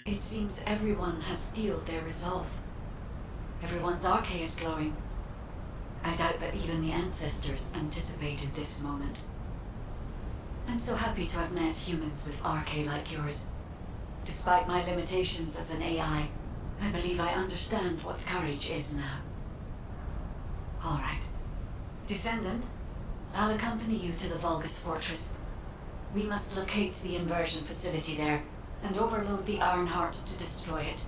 It seems everyone has steeled their resolve. Everyone's arche is glowing. I doubt that even the ancestors anticipated this moment. I'm so happy to have met humans with arche like yours. Despite my limitations as an AI, I believe I understand what courage is now. All right. Descendant, I'll accompany you to the Vulgus Fortress. We must locate the inversion facility there and overload the Ironheart to destroy it.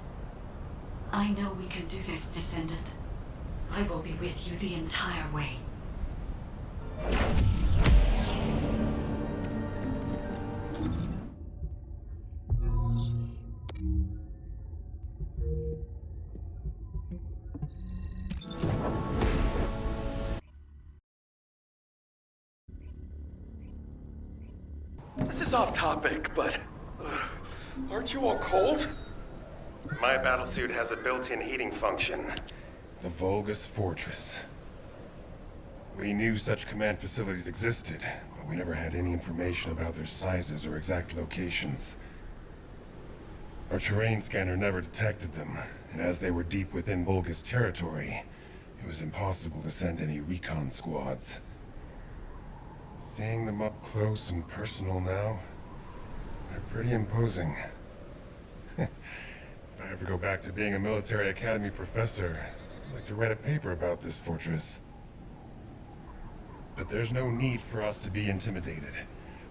I know we can do this, Descendant. I will be with you the entire way. This is off topic, but aren't you all cold? My battlesuit has a built-in heating function. The Vulgus Fortress. We knew such command facilities existed, but we never had any information about their sizes or exact locations. Our terrain scanner never detected them, and as they were deep within Vulgus territory, it was impossible to send any recon squads. Seeing them up close and personal now, they're pretty imposing. If I ever go back to being a military academy professor, I'd like to write a paper about this fortress. But there's no need for us to be intimidated.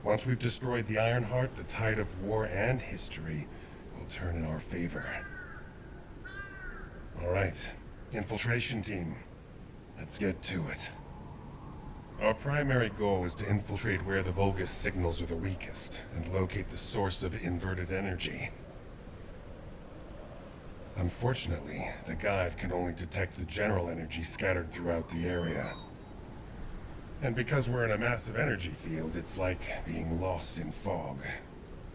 Once we've destroyed the Ironheart, the tide of war and history will turn in our favor. All right, infiltration team, let's get to it. Our primary goal is to infiltrate where the Vulgus signals are the weakest, and locate the source of inverted energy. Unfortunately, the guide can only detect the general energy scattered throughout the area. And because we're in a massive energy field, it's like being lost in fog.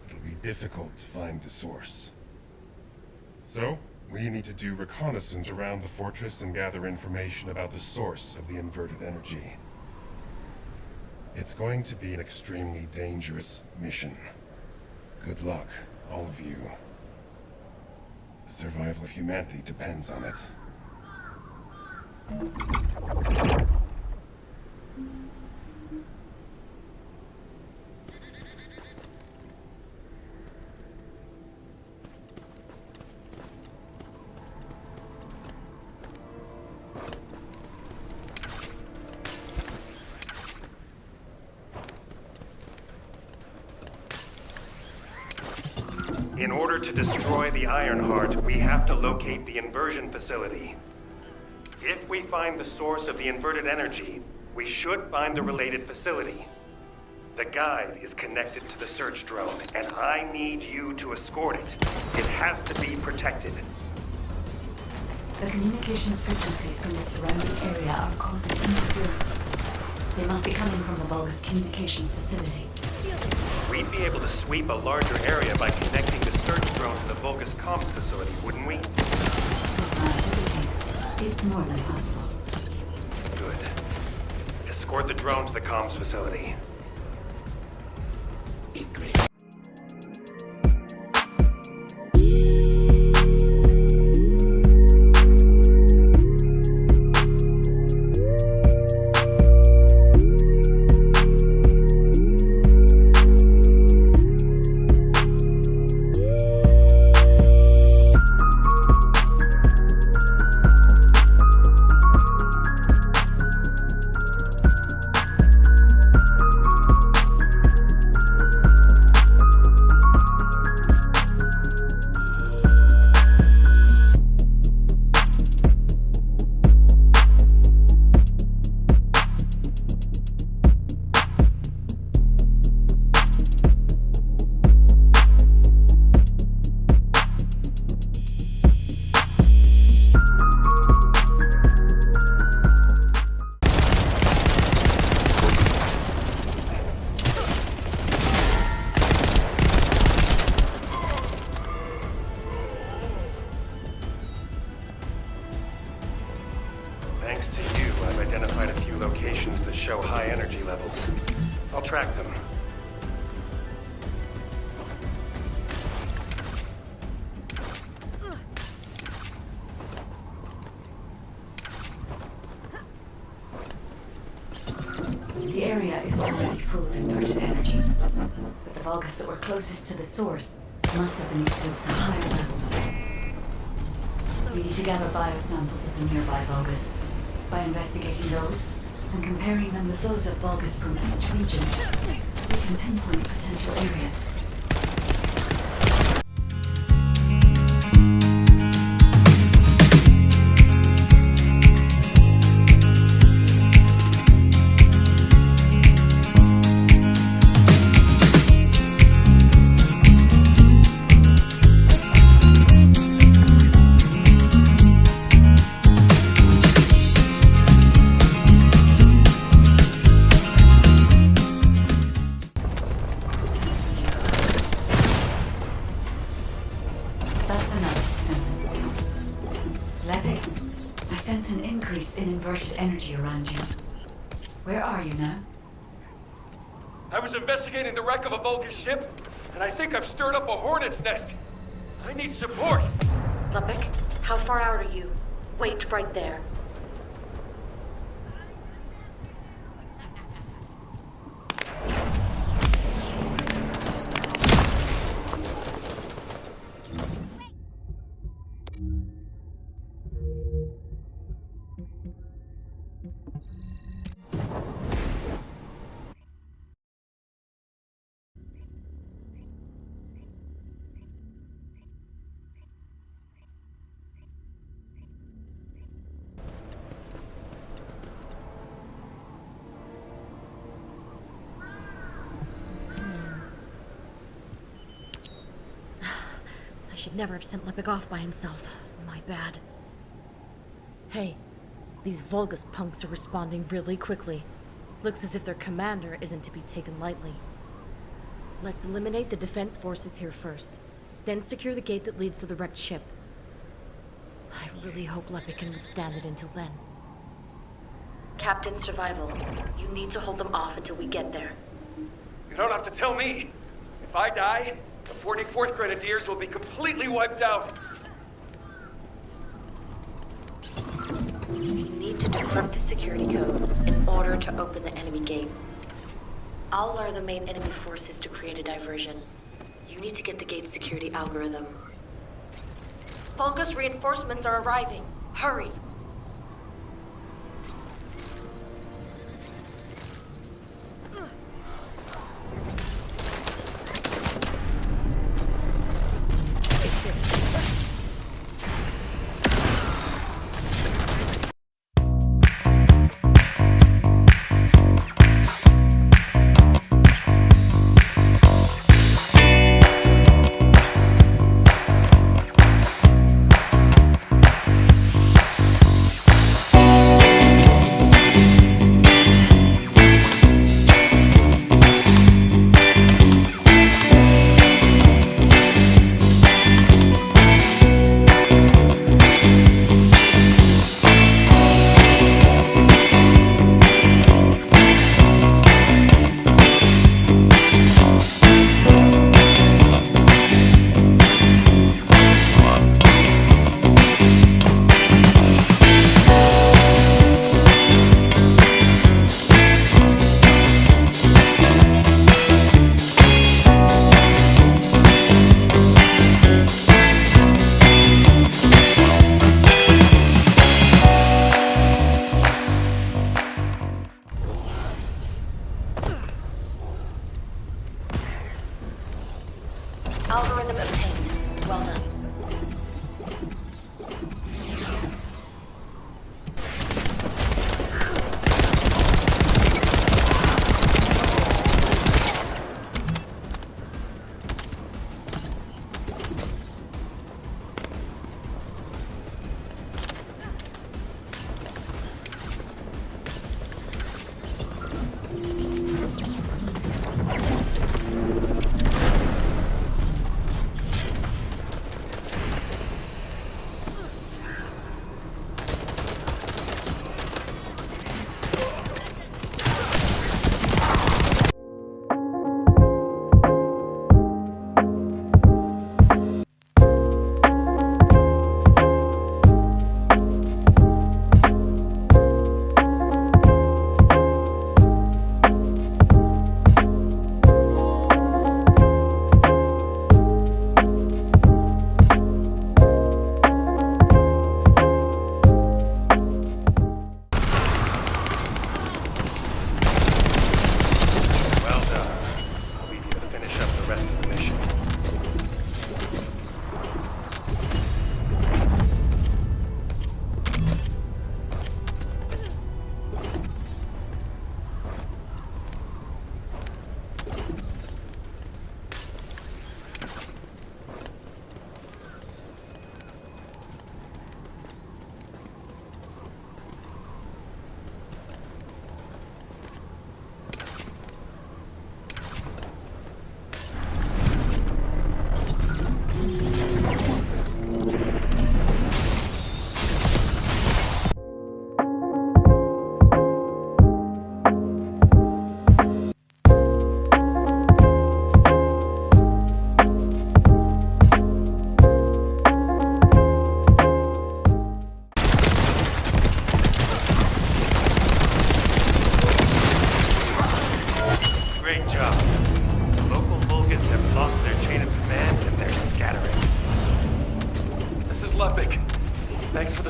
It'll be difficult to find the source. So, we need to do reconnaissance around the fortress and gather information about the source of the inverted energy. It's going to be an extremely dangerous mission. Good luck, all of you. The survival of humanity depends on it. In order to destroy the Ironheart, we have to locate the inversion facility. If we find the source of the inverted energy, we should find the related facility. The guide is connected to the search drone, and I need you to escort it. It has to be protected. The communications frequencies from the surrounding area are causing interference. They must be coming from the Vulgus communications facility. We'd be able to sweep a larger area by connecting the search drone to the Vulgus comms facility, wouldn't we? With my abilities, it's more than possible. Good. Escort the drone to the comms facility. Great. full of inverted energy. But the Vulgus that were closest to the source must have been exposed to higher levels of it. We need to gather biosamples of the nearby Vulgus. By investigating those, and comparing them with those of Vulgus from each region, we can pinpoint potential areas. In inverted energy around you. Where are you now? I was investigating the wreck of a Vulgus ship, and I think I've stirred up a hornet's nest. I need support. Lepic, how far out are you? Wait right there. I should never have sent Lepic off by himself. My bad. Hey, these Vulgus punks are responding really quickly. Looks as if their commander isn't to be taken lightly. Let's eliminate the defense forces here first, then secure the gate that leads to the wrecked ship. I really hope Lepic can withstand it until then. Captain Survival, you need to hold them off until we get there. You don't have to tell me. If I die, the 44th Grenadiers will be completely wiped out. You need to decrypt the security code in order to open the enemy gate. I'll lure the main enemy forces to create a diversion. You need to get the gate's security algorithm. Vulgus reinforcements are arriving. Hurry! Algorithm obtained. Well done.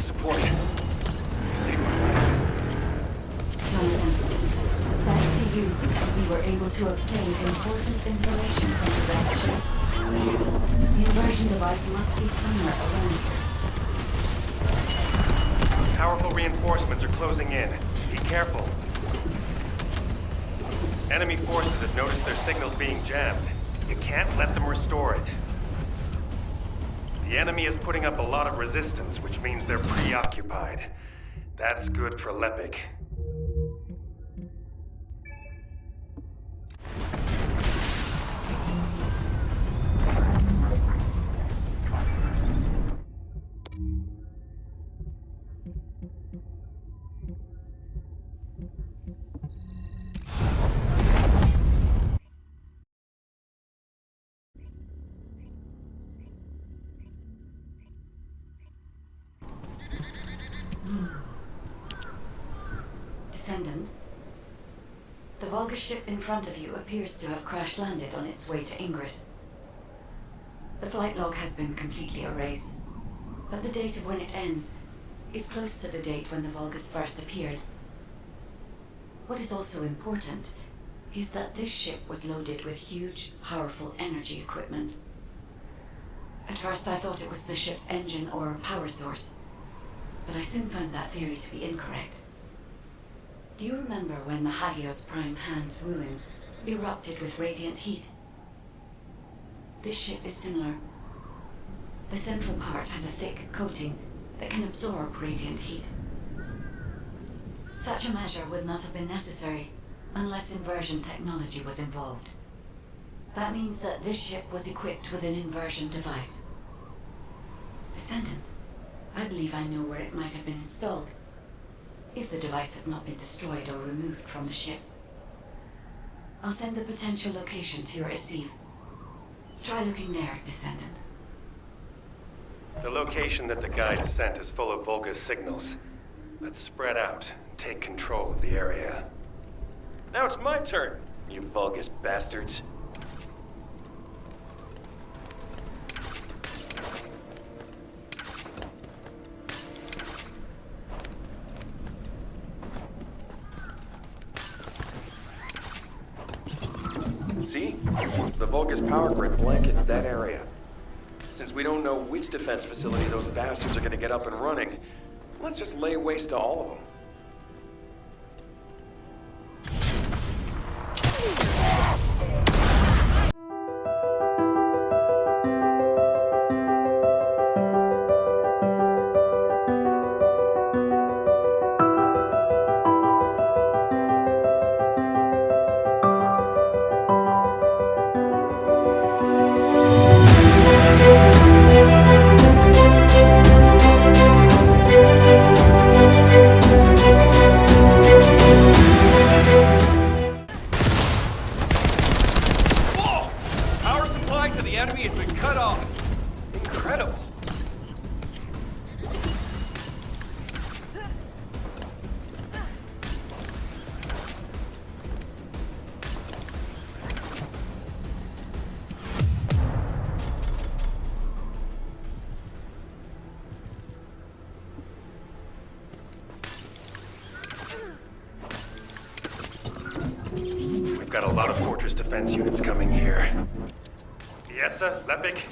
support. You saved my life. Jonathan, thanks to you, we were able to obtain important information from the wrecked ship. The inversion device must be somewhere around here. Powerful reinforcements are closing in. Be careful. Enemy forces have noticed their signals being jammed. You can't let them restore it. The enemy is putting up a lot of resistance, which means they're preoccupied. That's good for Lepic. Descendant, the Vulgus ship in front of you appears to have crash-landed on its way to Ingress. The flight log has been completely erased, but the date of when it ends is close to the date when the Vulgus first appeared. What is also important is that this ship was loaded with huge, powerful energy equipment. At first I thought it was the ship's engine or power source, but I soon found that theory to be incorrect. Do you remember when the Hagios Prime Hand's ruins erupted with radiant heat? This ship is similar. The central part has a thick coating that can absorb radiant heat. Such a measure would not have been necessary unless inversion technology was involved. That means that this ship was equipped with an inversion device. Descendant, I believe I know where it might have been installed, if the device has not been destroyed or removed from the ship. I'll send the potential location to your receive. Try looking there, Descendant. The location that the guide sent is full of Vulgus signals. Let's spread out and take control of the area. Now it's my turn, you Vulgus bastards. See? The Vulgus power grid blankets that area. Since we don't know which defense facility those bastards are gonna get up and running, let's just lay waste to all of them. Got a lot of Fortress defense units coming here. Yessa, Lepic,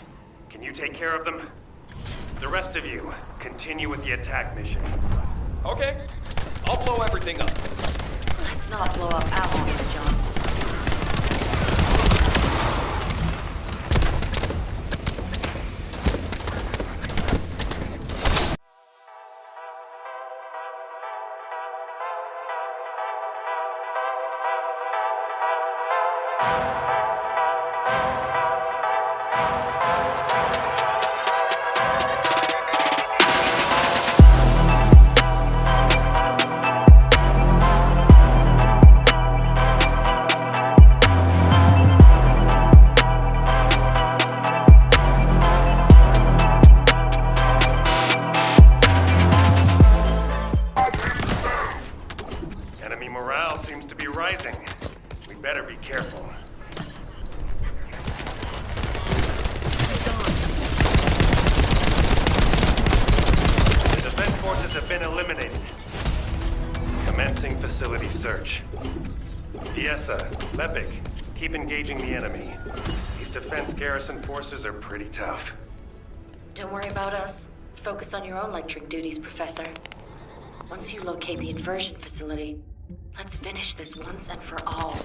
can you take care of them? The rest of you, continue with the attack mission. Okay, I'll blow everything up. Let's not blow up Avalon, John. facility search. Yesa, Lepic, keep engaging the enemy. These defense garrison forces are pretty tough. Don't worry about us. Focus on your own lecturing duties, Professor. Once you locate the inversion facility, let's finish this once and for all.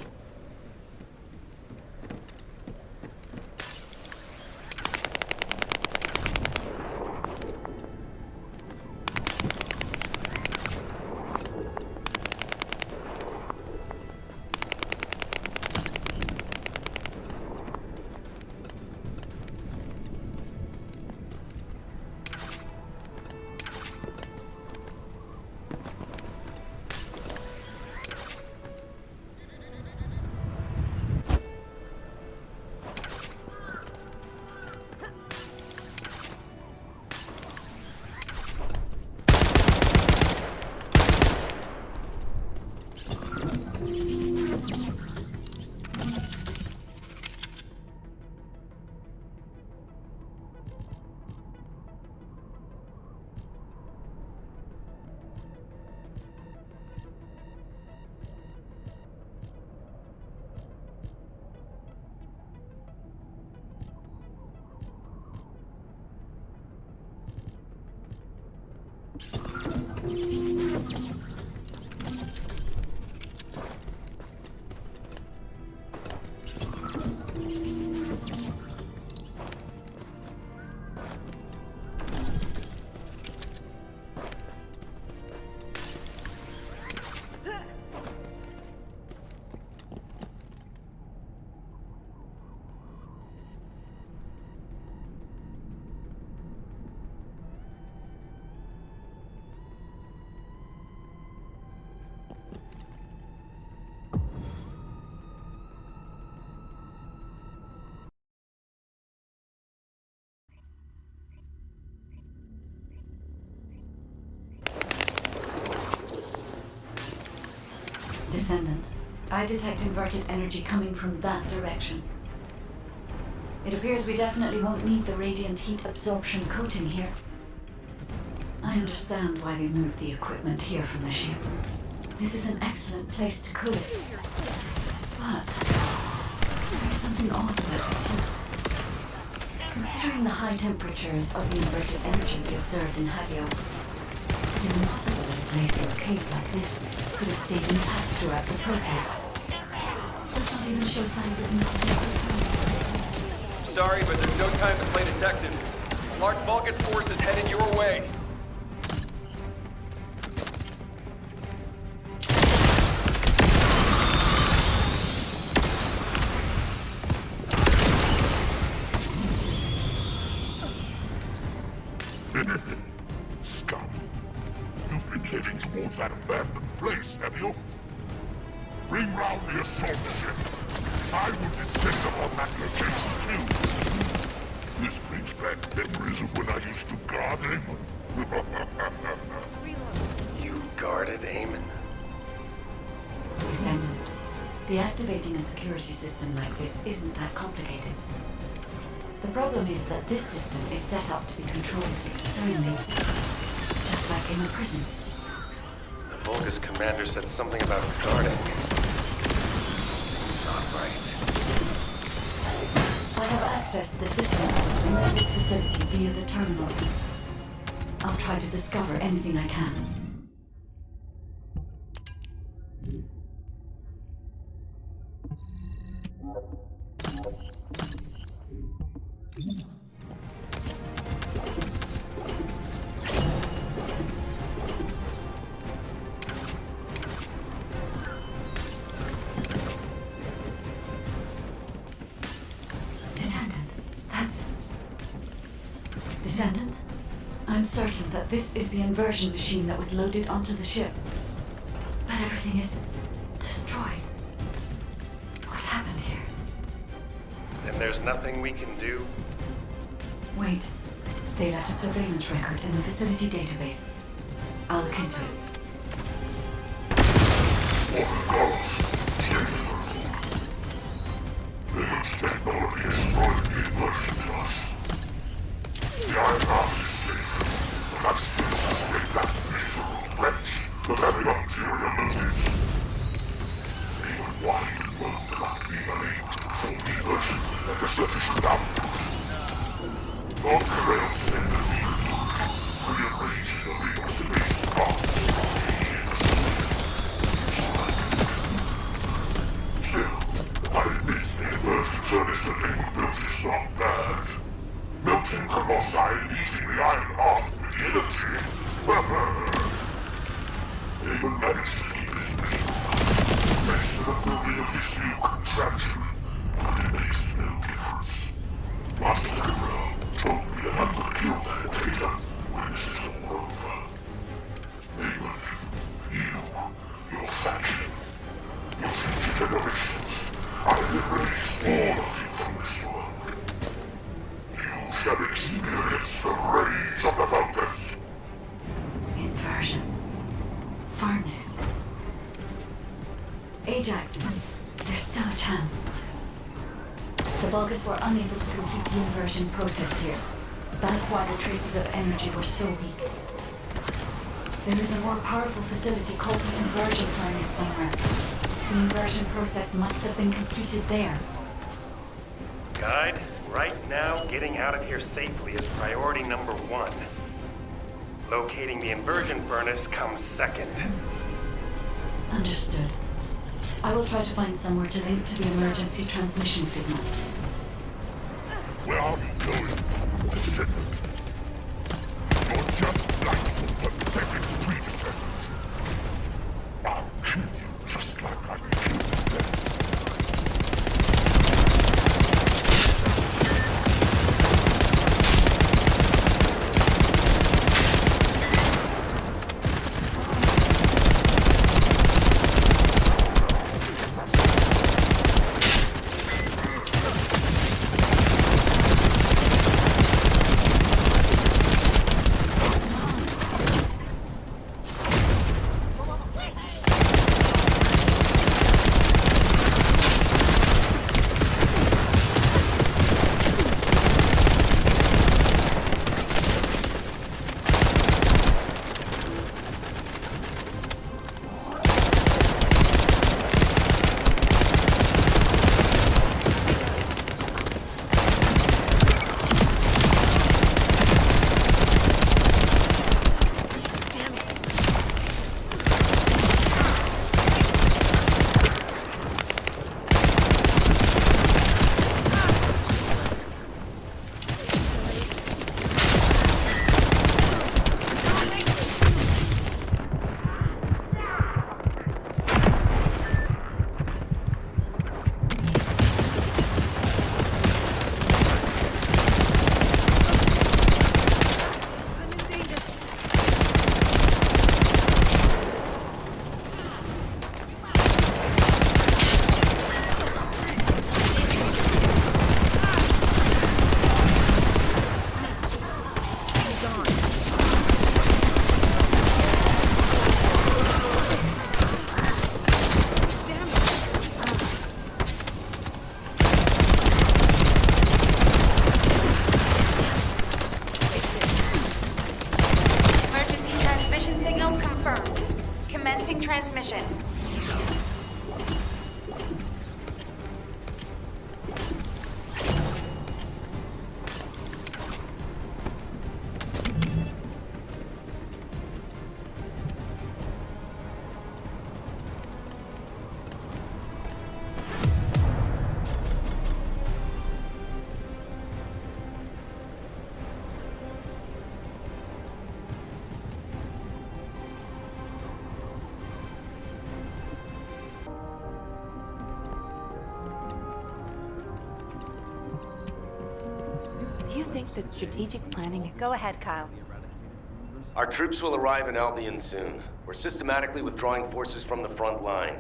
Descendant, I detect inverted energy coming from that direction. It appears we definitely won't need the radiant heat absorption coating here. I understand why they moved the equipment here from the ship. This is an excellent place to cool it. But there's something odd about it too. Considering the high temperatures of the inverted energy we observed in Hagios, it is impossible that a place or a cave like this could have stayed intact throughout the process. Does not even show signs of melting. Sorry, but there's no time to play detective. A large Vulgus force is headed your way. Scum. You've been heading towards that abandoned place, have you? Bring round the assault ship. I will descend upon that location too. This brings back memories of when I used to guard Amon. You guarded Amon? Descendant, deactivating a security system like this isn't that complicated. The problem is that this system is set up to be controlled externally, just like in a prison. The Vulgus commander said something about guarding. Not right. I have accessed the system that was linked to this facility via the terminal. I'll try to discover anything I can. Descendant, I'm certain that this is the inversion machine that was loaded onto the ship. But everything is destroyed. What happened here? And there's nothing we can do? Wait. They left a surveillance record in the facility database. I'll look into it. This technology destroyed the inversion to us. The Iron Army is safe, but I still sustain that miserable wrench of having ulterior motives. sufficient output. Non-Corel sender needed. Rearranging of the space costs. Still, I admit the inversion furnace that they built is not bad. Melting colossi and eating the iron heart with the energy. They will manage to keep this mission. Thanks to the building of this new contraption. But it makes no difference. Master Corel told me that I could kill that data when this is all over. Even you, your faction, your future generations, I will erase all of you from this world. You shall experience the rage of the Vulgus. Inversion. Furnace. Ajax, there's still a chance. The Vulgus were unable to complete the inversion process here. That's why the traces of energy were so weak. There is a more powerful facility called the inversion furnace somewhere. The inversion process must have been completed there. Guide, right now, getting out of here safely is priority number 1. Locating the inversion furnace comes second. Understood. I will try to find somewhere to link to the emergency transmission signal. Where are you going, Descendant? You're just like your pathetic predecessors. I'll kill you just like I killed them. Commencing transmission. Do you think that strategic planning... Go ahead, Kyle. Our troops will arrive in Albion soon. We're systematically withdrawing forces from the front line.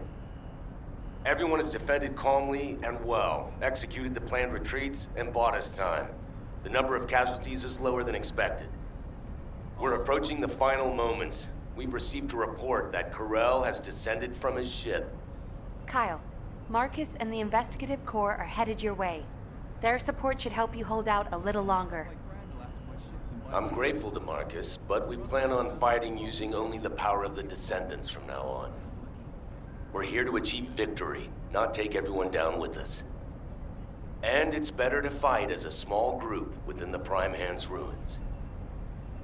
Everyone has defended calmly and well, executed the planned retreats, and bought us time. The number of casualties is lower than expected. We're approaching the final moments. We've received a report that Corel has descended from his ship. Kyle, Marcus and the Investigative Corps are headed your way. Their support should help you hold out a little longer. I'm grateful to Marcus, but we plan on fighting using only the power of the Descendants from now on. We're here to achieve victory, not take everyone down with us. And it's better to fight as a small group within the Prime Hand's ruins.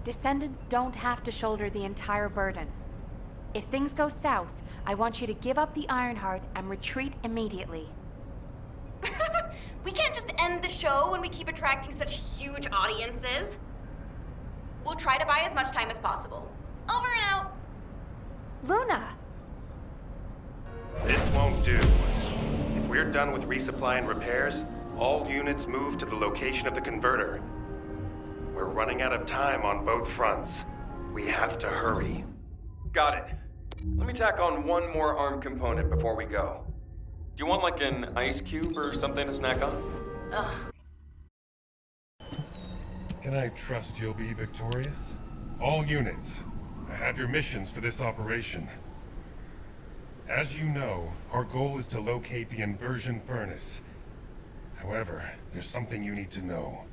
Descendants don't have to shoulder the entire burden. If things go south, I want you to give up the Ironheart and retreat immediately. We can't just end the show when we keep attracting such huge audiences. We'll try to buy as much time as possible. Over and out. Luna! This won't do. If we're done with resupply and repairs, all units move to the location of the converter. We're running out of time on both fronts. We have to hurry. Got it. Let me tack on one more arm component before we go. Do you want like an ice cube or something to snack on? Ugh. Can I trust you'll be victorious? All units, I have your missions for this operation. As you know, our goal is to locate the inversion furnace. However, there's something you need to know.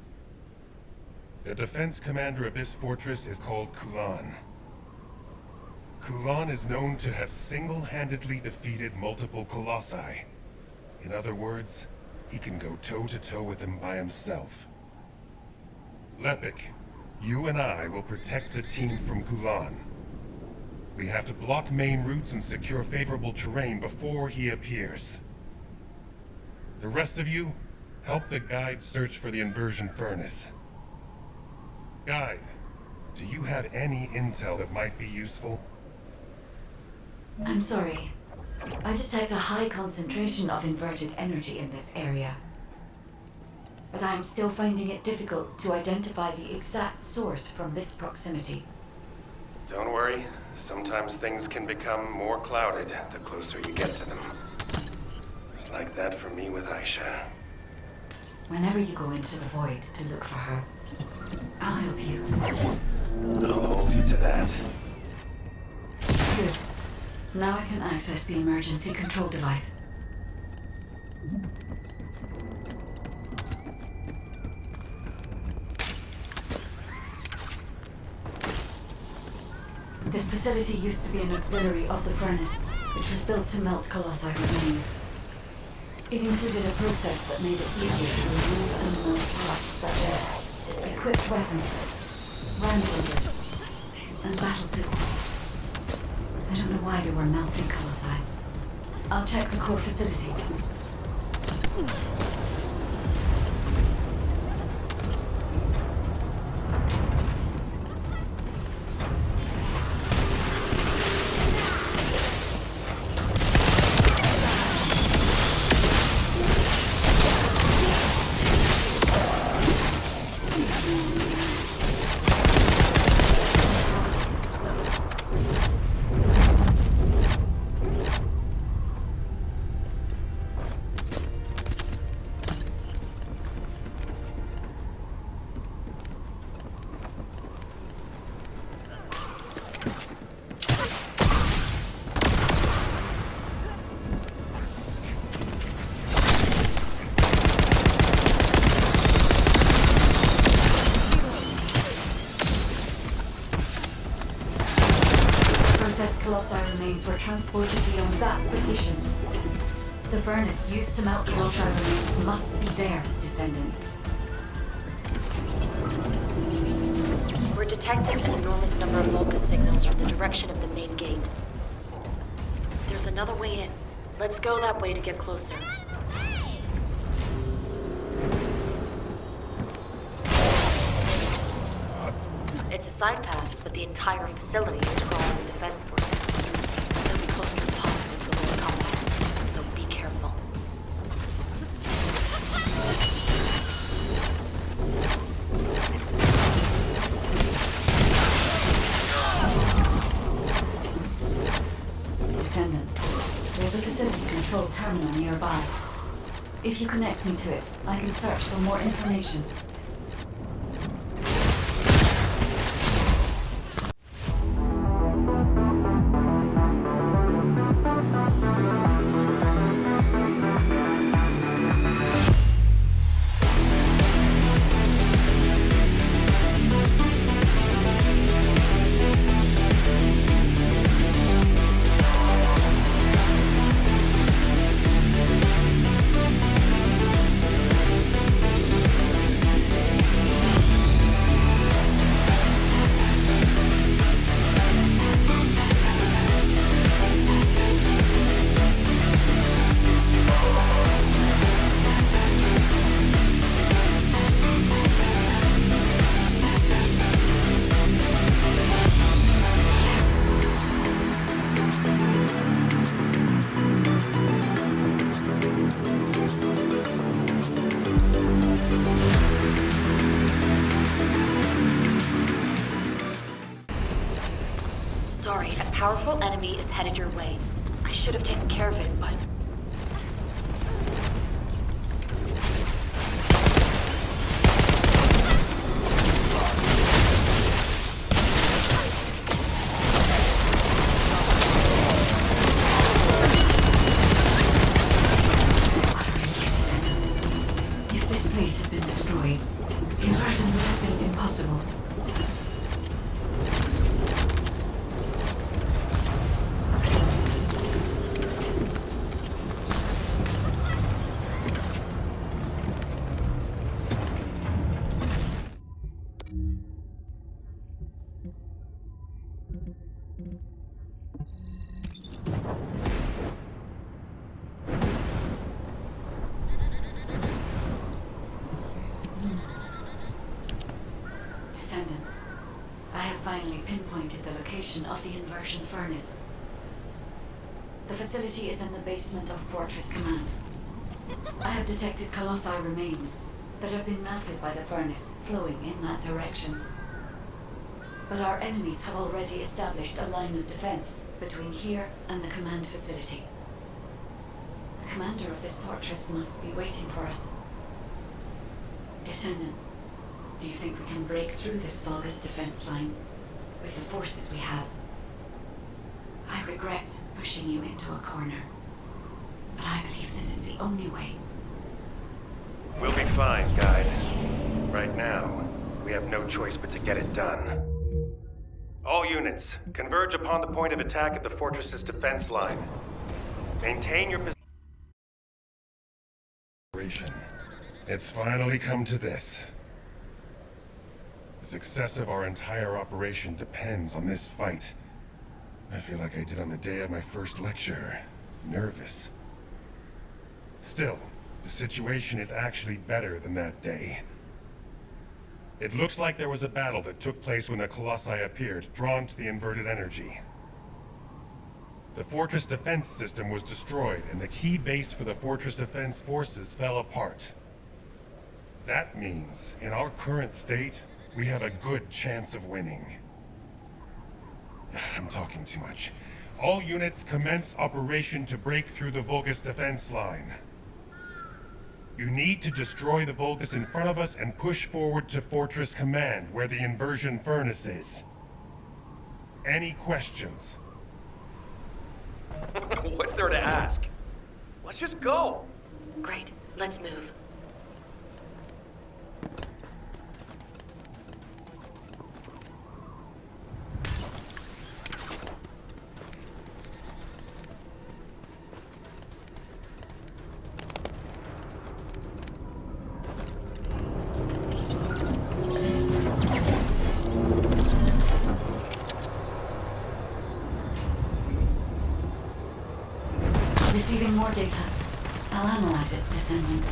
The defense commander of this fortress is called Kulan. Kulan is known to have single-handedly defeated multiple colossi. In other words, he can go toe-to-toe with them by himself. Lepik, you and I will protect the team from Kulan. We have to block main routes and secure favorable terrain before he appears. The rest of you, help the guide search for the inversion furnace. Guide, do you have any intel that might be useful? I'm sorry. I detect a high concentration of inverted energy in this area. But I'm still finding it difficult to identify the exact source from this proximity. Don't worry. Sometimes things can become more clouded the closer you get to them. It's like that for me with Aisha. Whenever you go into the void to look for her, I'll help you. I'll hold you to that. Good. Now I can access the emergency control device. This facility used to be an auxiliary of the furnace, which was built to melt colossi remains. It included a process that made it easier to remove and melt parts such as equipped weapons, round loaders, and battlesuits. I don't know why there were melting colossi. I'll check the core facility. Colossi remains were transported beyond that partition. The furnace used to melt Colossi remains must be there, Descendant. We're detecting an enormous number of Vulgus signals from the direction of the main gate. There's another way in. Let's go that way to get closer. It's a side path, but the entire facility is crawling with defense forces. It'll be close to impossible to avoid combat, so be careful. Descendant, there's a facility control terminal nearby. If you connect me to it, I can search for more information. powerful enemy is headed your way. I should have taken care of it, but... If this place had been destroyed, inversion would have been impossible. Descendant, I have finally pinpointed the location of the inversion furnace. The facility is in the basement of Fortress Command. I have detected colossi remains that have been melted by the furnace, flowing in that direction. But our enemies have already established a line of defense between here and the command facility. The commander of this fortress must be waiting for us. Descendant, do you think we can break through this Vulgus defense line with the forces we have? I regret pushing you into a corner, but I believe this is the only way. We'll be fine, Guide. Right now, we have no choice but to get it done. All units, converge upon the point of attack at the fortress's defense line. Maintain your Operation. It's finally come to this. The success of our entire operation depends on this fight. I feel like I did on the day of my first lecture. Nervous. Still, the situation is actually better than that day. It looks like there was a battle that took place when the Colossi appeared, drawn to the inverted energy. The fortress defense system was destroyed, and the key base for the fortress defense forces fell apart. That means, in our current state, we have a good chance of winning. I'm talking too much. All units commence operation to break through the Vulgus defense line. You need to destroy the Vulgus in front of us and push forward to Fortress Command, where the inversion furnace is. Any questions? What's there to ask? Let's just go. Great, let's move. Receiving more data. I'll analyze it, Descendant.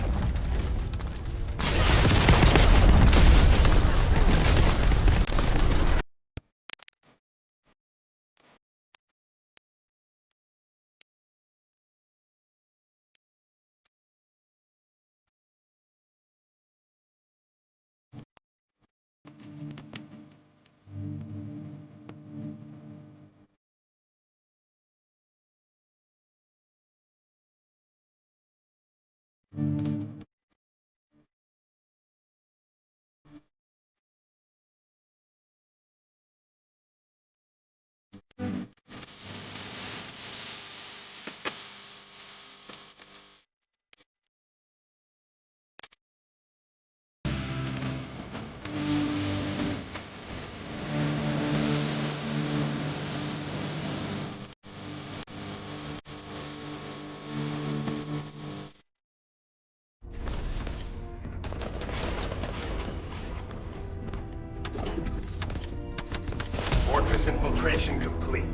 Fortress infiltration complete.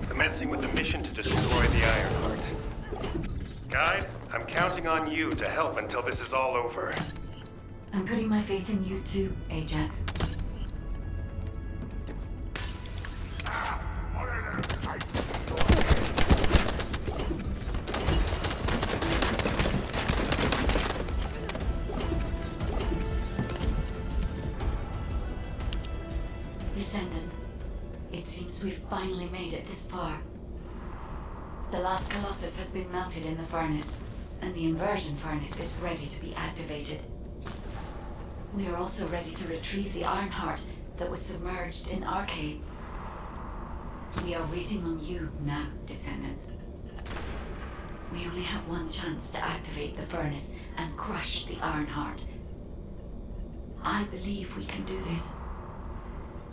Commencing with the mission to destroy the Ironheart. Guide, I'm counting on you to help until this is all over. I'm putting my faith in you too, Ajax. Descendant, it seems seems we've finally made it this far. The last Colossus has been melted in the furnace, and the inversion furnace is ready to be activated. We are also ready to retrieve the Ironheart that was submerged in Arcade. We are waiting on you now, Descendant. We only have one chance to activate the furnace and crush the Ironheart. I believe we can do this.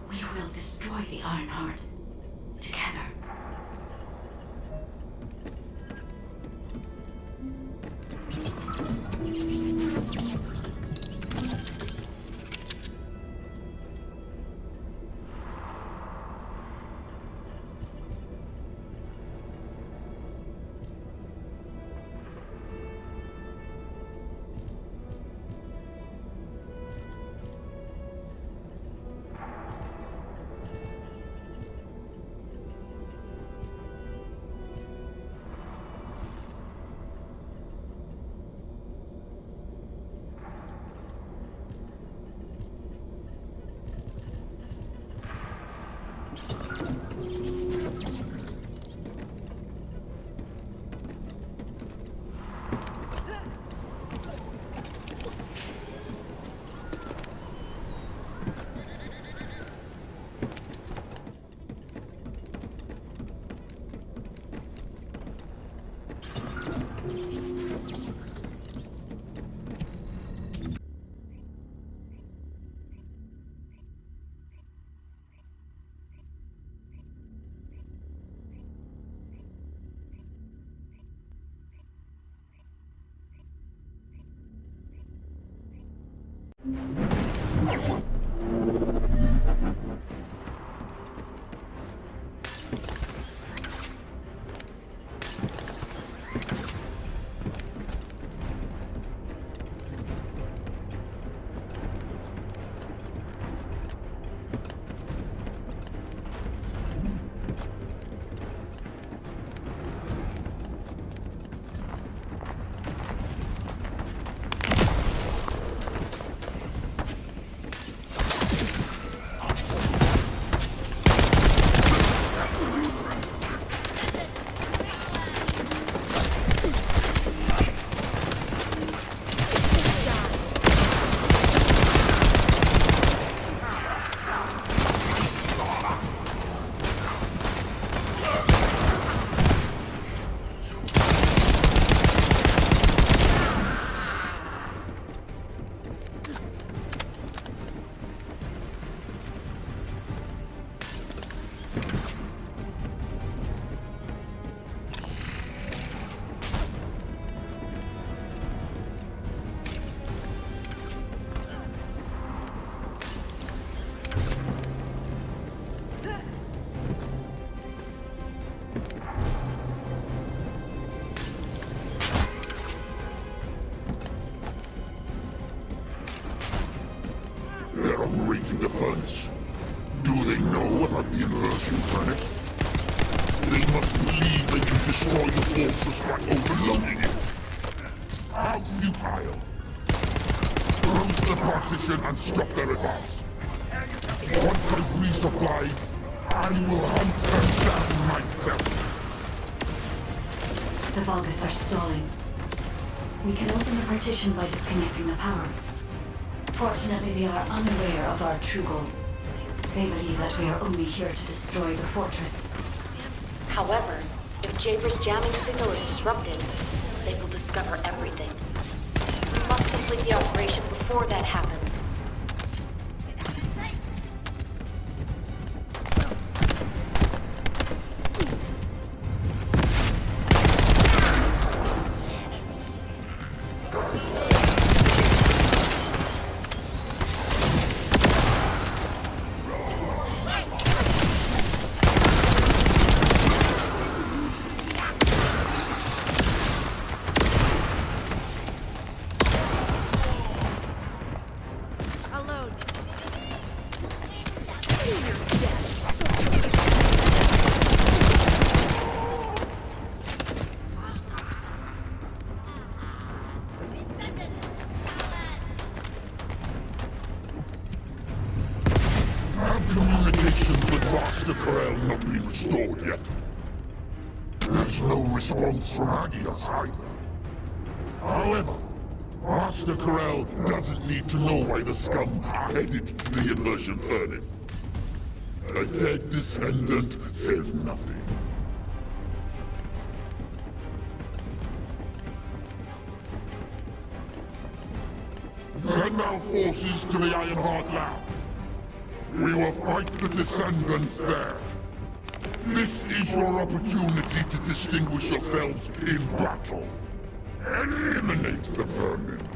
We will destroy the Ironheart together. Operating the furnace. Do they know about the inversion furnace? They must believe they can destroy the fortress by overloading it. How futile. Close the partition and stop their advance. Once I've resupplied, I will hunt them down myself. The Vulgus are stalling. We can open the partition by disconnecting the power. Fortunately, they are unaware of our true goal. They believe that we are only here to destroy the fortress. However, if Jaber's jamming signal is disrupted, they will discover everything. We must complete the operation before that happens. Communications with Master Corel not been restored yet? There's no response from Agios either. However, Master Corel doesn't need to know why the scum are headed to the inversion furnace. A dead descendant says nothing. Send our forces to the Ironheart lab. We will fight the descendants there. This is your opportunity to distinguish yourselves in battle. Eliminate the vermin.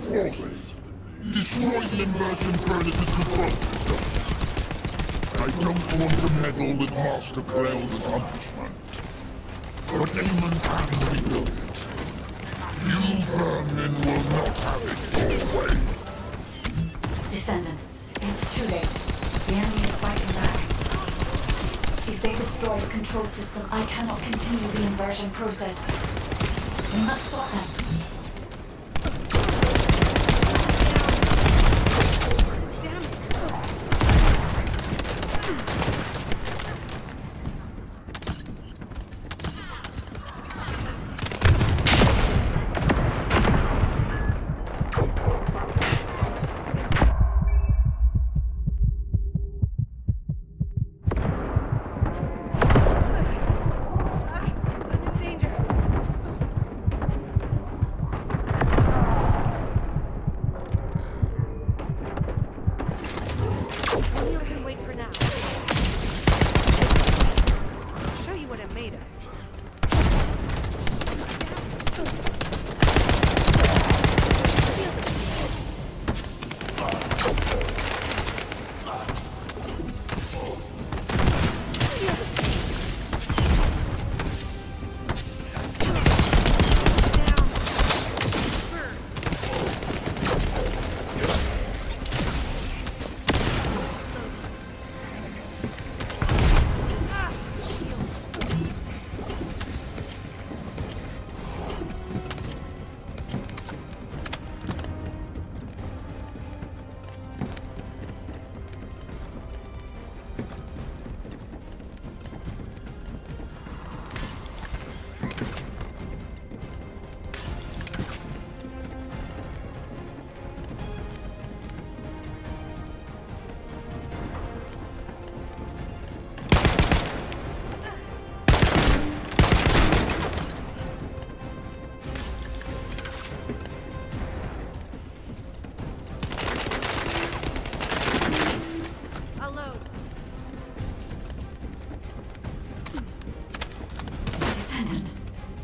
Forces, destroy the inversion furnace's control system. I don't want to meddle with Master Corel's accomplishment, but Eamon can rebuild it. You vermin will not have it your way. Descendant, it's too late. The enemy is fighting back. If they destroy the control system, I cannot continue the inversion process. We must stop them.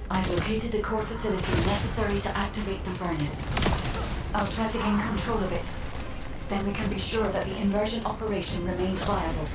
I've located the core facility necessary to activate the furnace. I'll try to gain control of it. Then we can be sure that the inversion operation remains viable.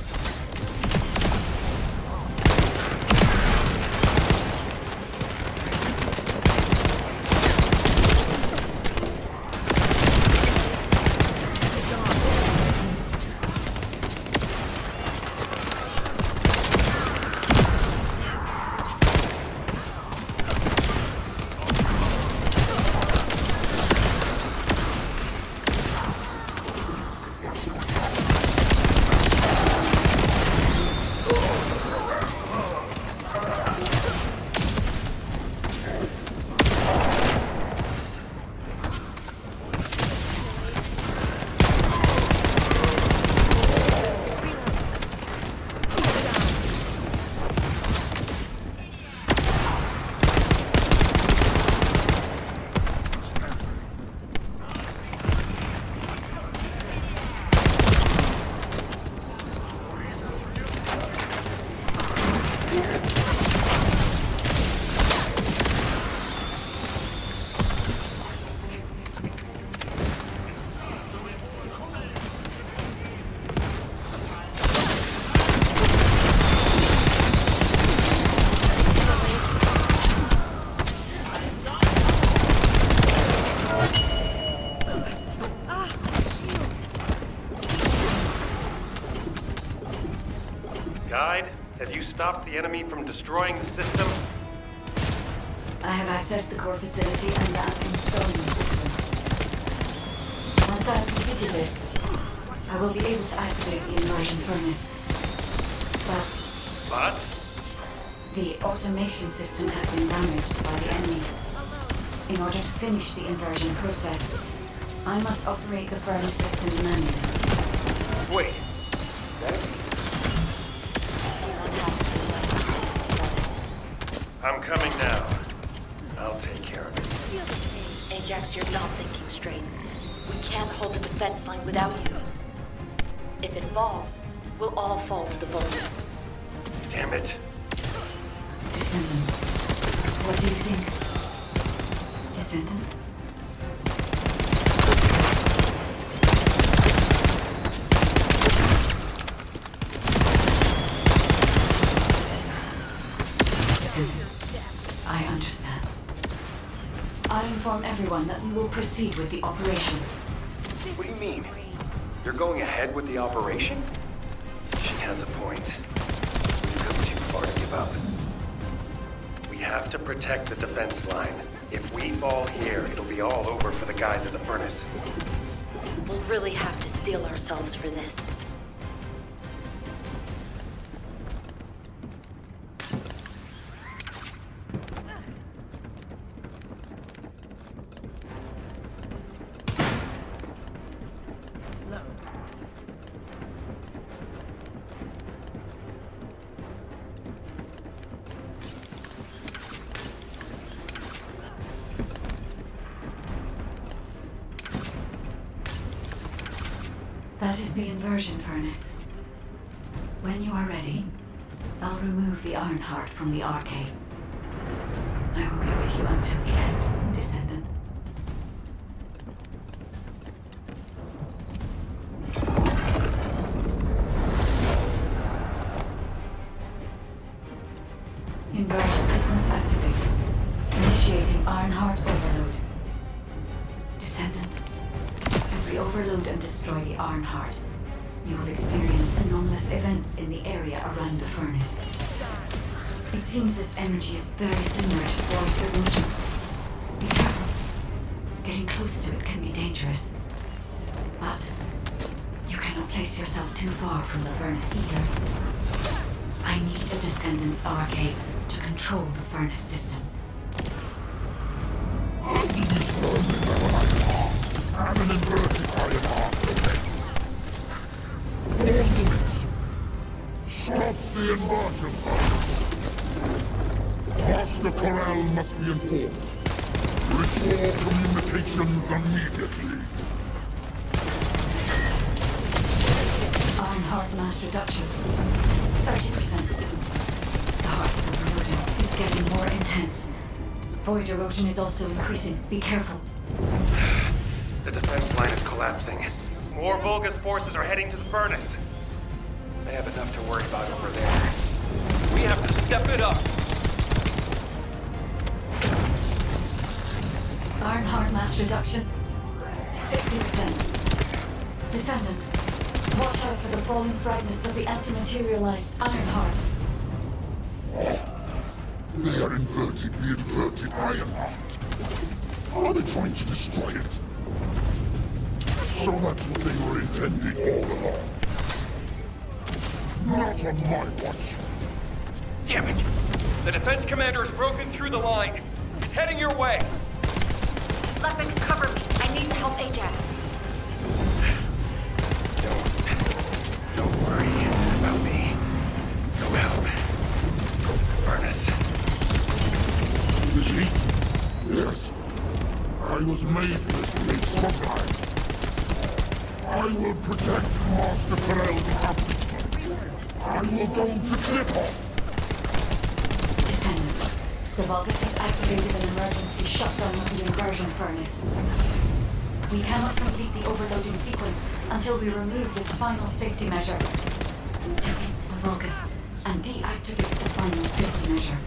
Guide, have you stopped the enemy from destroying the system? I have accessed the core facility and am installing the system. Once I have completed this, I will be able to activate the inversion furnace. But? The automation system has been damaged by the enemy. In order to finish the inversion process, I must operate the furnace system manually. Wait. That Someone has to light the furnace. I'm coming now. I'll take care of it. Ajax, you're not thinking straight. We can't hold the defense line without you. If it falls, we'll all fall to the Vulgus. Damn it. Descendant. What do you think? Descendant? I understand. I inform everyone that we will proceed with the operation. What do you mean? You're going ahead with the operation? She has a point. We've come too far to give up. We have to protect the defense line. If we fall here, it'll be all over for the guys at the furnace. We'll really have to steel ourselves for this. That is the inversion furnace. When you are ready, I'll remove the iron heart from the arcade. I will be with you until the end, Descendant. Inversion sequence activated. Initiating iron heart overload. Descendant. As we overload and destroy the iron heart, you will experience anomalous events in the area around the furnace. It seems this energy is very similar to void erosion. Be careful. Getting close to it can be dangerous. But you cannot place yourself too far from the furnace either. I need a Descendant's arcade to control the furnace system. Have an inverted iron heart effect. Always stop the inversion cycle. Master Corral must be informed. Restore communications immediately. Iron heart mass reduction. 30%. The heart is overloading. It's getting more intense. Void erosion is also increasing. Be careful. The defense line is collapsing. More Vulgus forces are heading to the furnace. They have enough to worry about over there. We have to step it up. Iron heart mass reduction. 60%. Descendant. Watch out for the falling fragments of the anti-materialized iron heart. They are inverting the inverted iron heart. Are they trying to destroy it? So that's what they were intending all along. Not on my watch. Damn it! The defense commander has broken through the line. He's heading your way. Lepic, cover me. I need to help Ajax. Don't worry about me. Go help. Go to the furnace. This heat? Yes. I was made for this place sometime. I will protect Master Corral's accomplishment. I will go to Clip-Off. Descendant. The Vulgus has activated an emergency shutdown of the inversion furnace. We cannot complete the overloading sequence until we remove this final safety measure. Defeat the Vulgus and deactivate the final safety measure.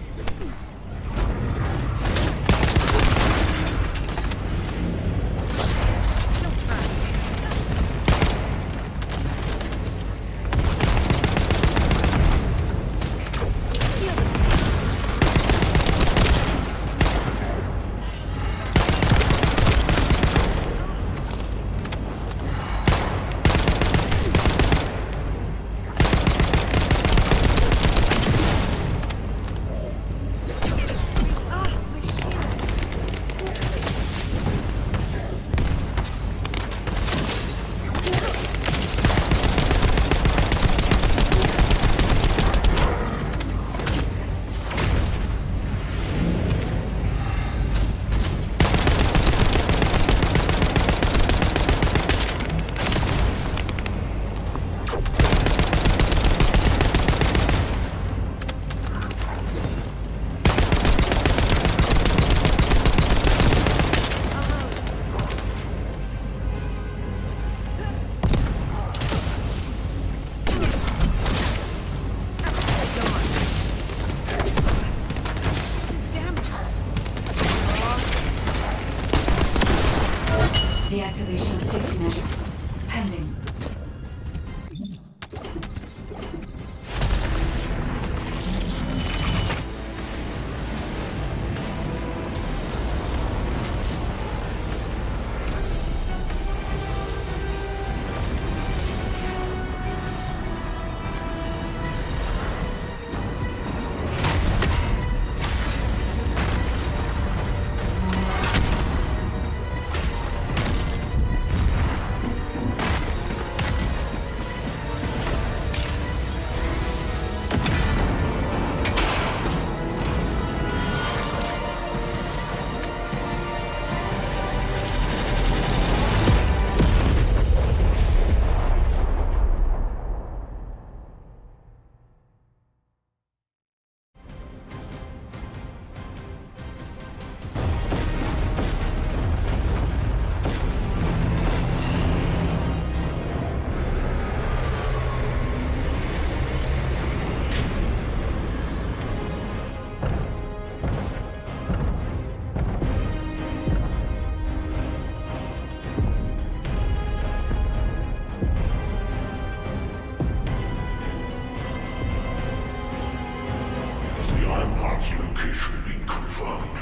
Target's location being confirmed.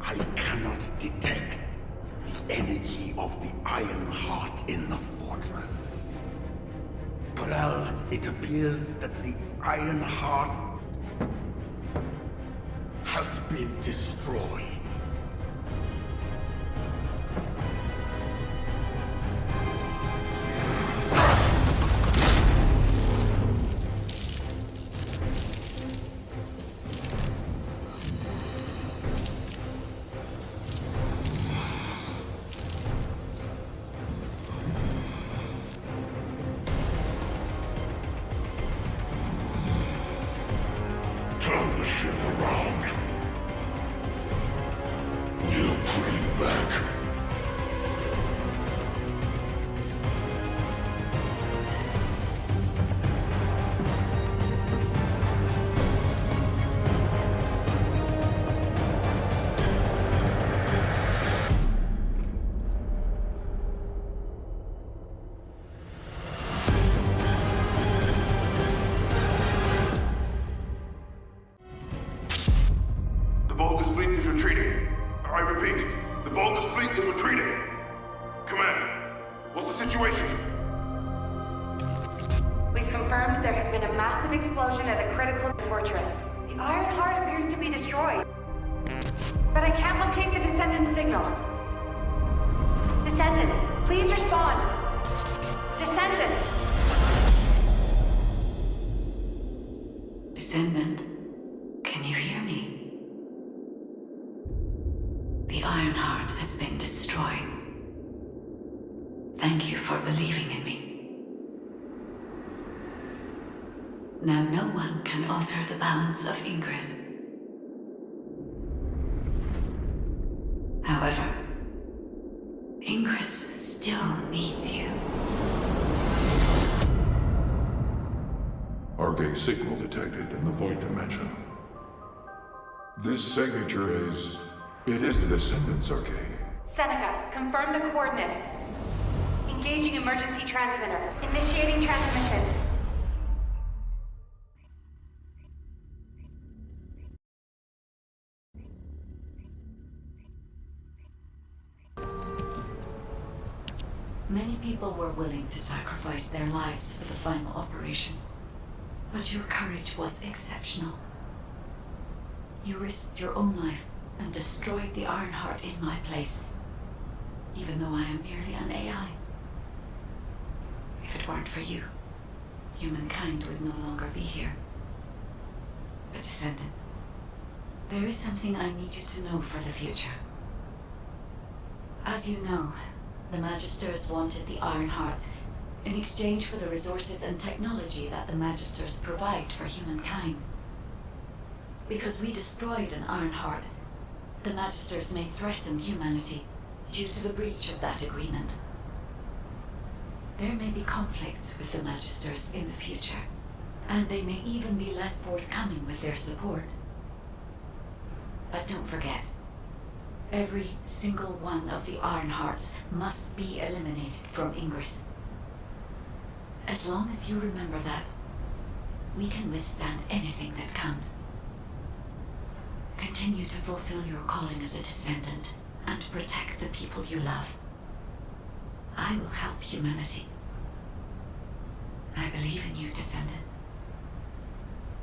I cannot detect the energy of the Iron Heart in the fortress. Corel, it appears that the Iron Heart has been destroyed. Turn the ship around. We'll put it back. The Vulgus fleet is retreating. I repeat, the Vulgus fleet is retreating. Command, what's the situation? We've confirmed there has been a massive explosion at a critical fortress. The Iron Heart appears to be destroyed. But I can't locate the Descendant signal. Descendant, please respond. Descendant! Descendant, can you hear me? The Iron Heart has been destroyed. Thank you for believing in me. Now no one can alter the balance of Ingress. However, Ingress still needs you. RK signal detected in the Void Dimension. This signature is... It is the Descendant's RK. Seneca, confirm the coordinates. Engaging emergency transmitter. Initiating transmission. Many people were willing to sacrifice their lives for the final operation, but your courage was exceptional. You risked your own life and destroyed the Iron Heart in my place, even though I am merely an AI. If it weren't for you, humankind would no longer be here. But Descendant, there is something I need you to know for the future. As you know, the Magisters wanted the Iron Heart in exchange for the resources and technology that the Magisters provide for humankind. Because we destroyed an Iron Heart, the Magisters may threaten humanity due to the breach of that agreement. There may be conflicts with the Magisters in the future, and they may even be less forthcoming with their support. But don't forget, every single one of the Iron Hearts must be eliminated from Ingress. As long as you remember that, we can withstand anything that comes. Continue to fulfill your calling as a Descendant and protect the people you love. I will help humanity. I believe in you, Descendant.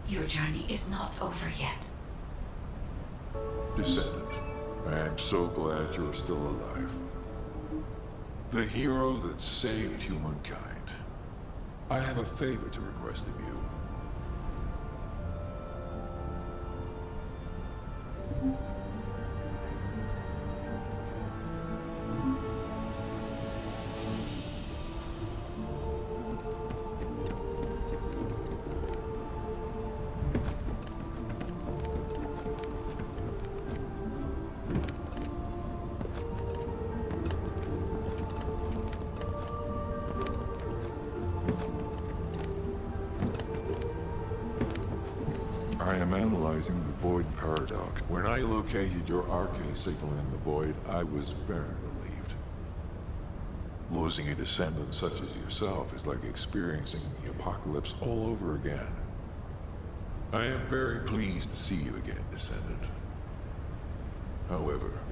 Your journey is not over yet. Descendant, I am so glad you're still alive. The hero that saved humankind. I have a favor to request of you. I am analyzing the Void Paradox. When I located your RK signal in the Void, I was very relieved. Losing a descendant such as yourself is like experiencing the apocalypse all over again. I am very pleased to see you again, Descendant. However,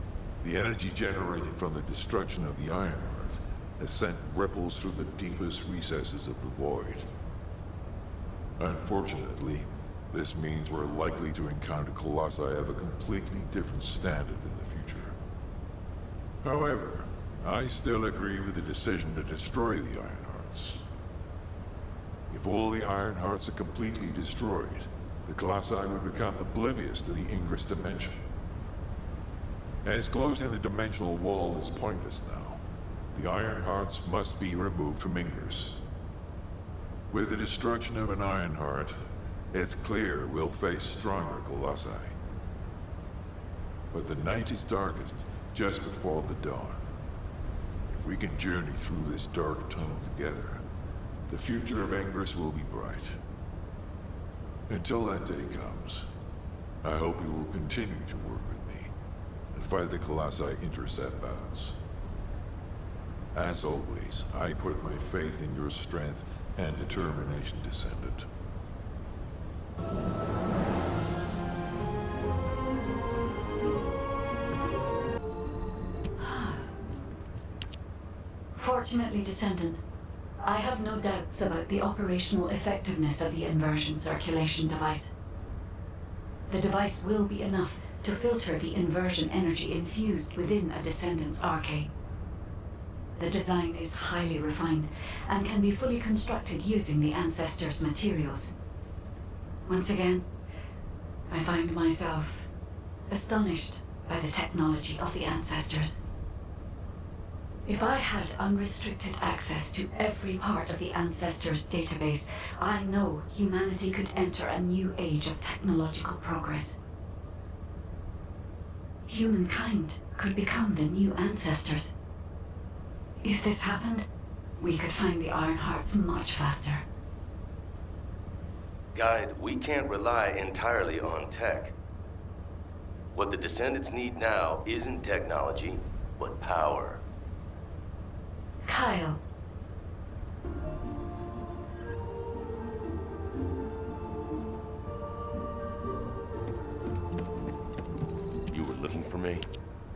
the energy generated from the destruction of the Ironheart has sent ripples through the deepest recesses of the void. Unfortunately, this means we're likely to encounter colossi of a completely different standard in the future. However, I still agree with the decision to destroy the Ironhearts. If all the Ironhearts are completely destroyed, the colossi would become oblivious to the Ingress dimension. As closing the dimensional wall is pointless now, the Ironhearts must be removed from Ingress. With the destruction of an Ironheart, it's clear we'll face stronger colossi. But the night is darkest just before the dawn. If we can journey through this dark tunnel together, the future of Ingress will be bright. Until that day comes, I hope you will continue to work with me and fight the colossi intercept battles. As always, I put my faith in your strength and determination, Descendant. Fortunately, Descendant, I have no doubts about the operational effectiveness of the inversion circulation device. The device will be enough to filter the inversion energy infused within a Descendant's arcade. The design is highly refined and can be fully constructed using the Ancestors' materials. Once again, I find myself astonished by the technology of the Ancestors. If I had unrestricted access to every part of the Ancestors' database, I know humanity could enter a new age of technological progress. Humankind could become the new Ancestors. If this happened, we could find the Ironhearts much faster. Guide, we can't rely entirely on tech. What the Descendants need now isn't technology, but power. Kyle. You were looking for me?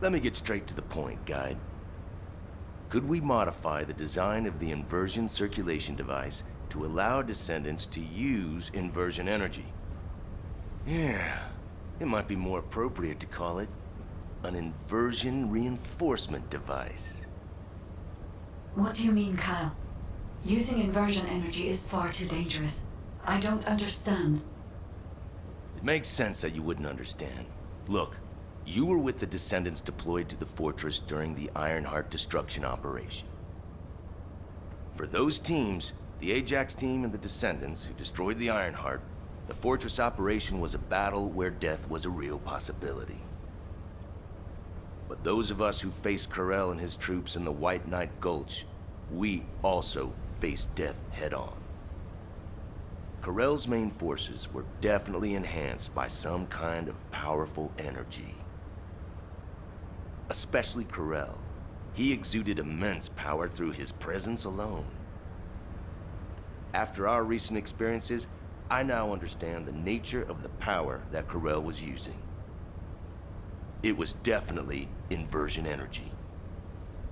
Let me get straight to the point, Guide. Could we modify the design of the inversion circulation device to allow Descendants to use inversion energy? Yeah, it might be more appropriate to call it an inversion reinforcement device. What do you mean, Kyle? Using inversion energy is far too dangerous. I don't understand. It makes sense that you wouldn't understand. Look, you were with the Descendants deployed to the fortress during the Ironheart destruction operation. For those teams, the Ajax team and the Descendants who destroyed the Ironheart, the fortress operation was a battle where death was a real possibility. But those of us who faced Corell and his troops in the White Knight Gulch, we also faced death head-on. Corell's main forces were definitely enhanced by some kind of powerful energy. Especially Corell. He exuded immense power through his presence alone. After our recent experiences, I now understand the nature of the power that Corell was using. It was definitely inversion energy.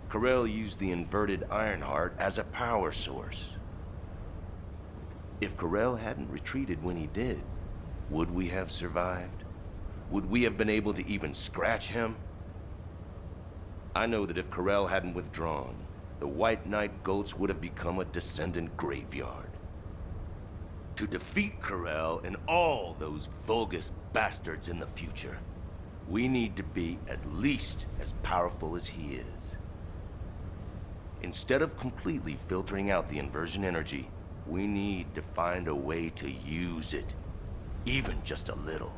Corell used the inverted Ironheart as a power source. If Corell hadn't retreated when he did, would we have survived? Would we have been able to even scratch him? I know that if Corell hadn't withdrawn, the White Knight Gulch would have become a Descendant graveyard. To defeat Corell and all those Vulgus bastards in the future, we need to be at least as powerful as he is. Instead of completely filtering out the inversion energy, we need to find a way to use it, even just a little.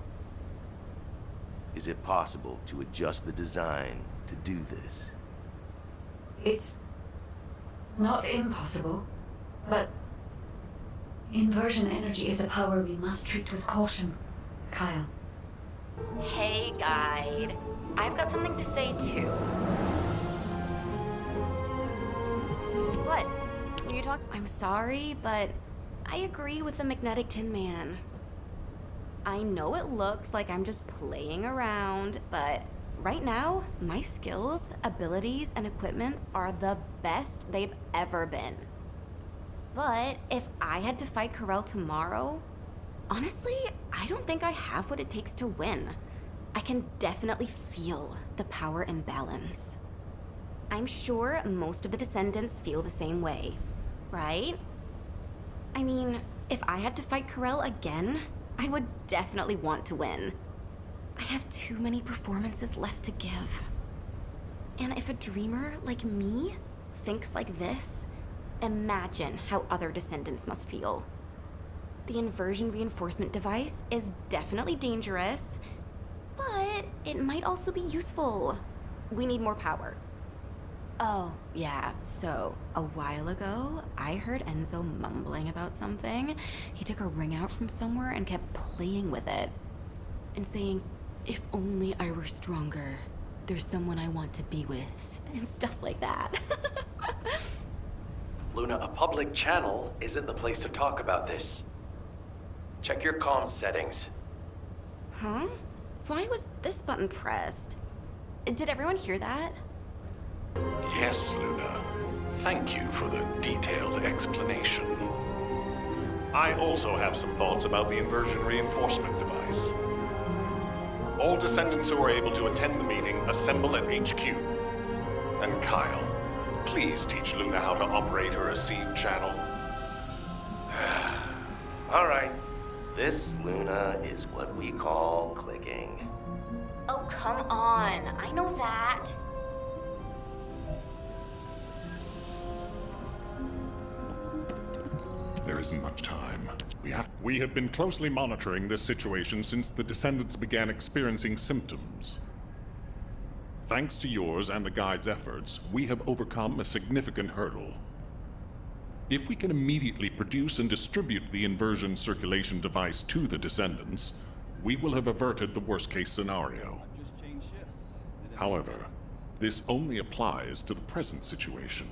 Is it possible to adjust the design to do this? It's not impossible, but inversion energy is a power we must treat with caution, Kyle. Hey, Guide. I've got something to say, too. What? Are you talking? I'm sorry, but I agree with the Magnetic Tin Man. I know it looks like I'm just playing around, but right now, my skills, abilities, and equipment are the best they've ever been. But if I had to fight Corell tomorrow, honestly, I don't think I have what it takes to win. I can definitely feel the power imbalance. I'm sure most of the Descendants feel the same way, right? I mean, if I had to fight Corell again, I would definitely want to win. I have too many performances left to give. And if a dreamer like me thinks like this, imagine how other Descendants must feel. The inversion reinforcement device is definitely dangerous, but it might also be useful. We need more power. Oh, yeah, so a while ago, I heard Enzo mumbling about something. He took a ring out from somewhere and kept playing with it. And saying, if only I were stronger, there's someone I want to be with, and stuff like that. Luna, a public channel isn't the place to talk about this. Check your comms settings. Huh? Why was this button pressed? Did everyone hear that? Yes, Luna. Thank you for the detailed explanation. I also have some thoughts about the inversion reinforcement device. All Descendants who are able to attend the meeting assemble at HQ. And Kyle, please teach Luna how to operate her receive channel. All right. This, Luna, is what we call clicking. Oh, come on. I know that. There isn't much time. We have been closely monitoring this situation since the Descendants began experiencing symptoms. Thanks to yours and the Guide's efforts, we have overcome a significant hurdle. If we can immediately produce and distribute the inversion circulation device to the Descendants, we will have averted the worst-case scenario. However, this only applies to the present situation.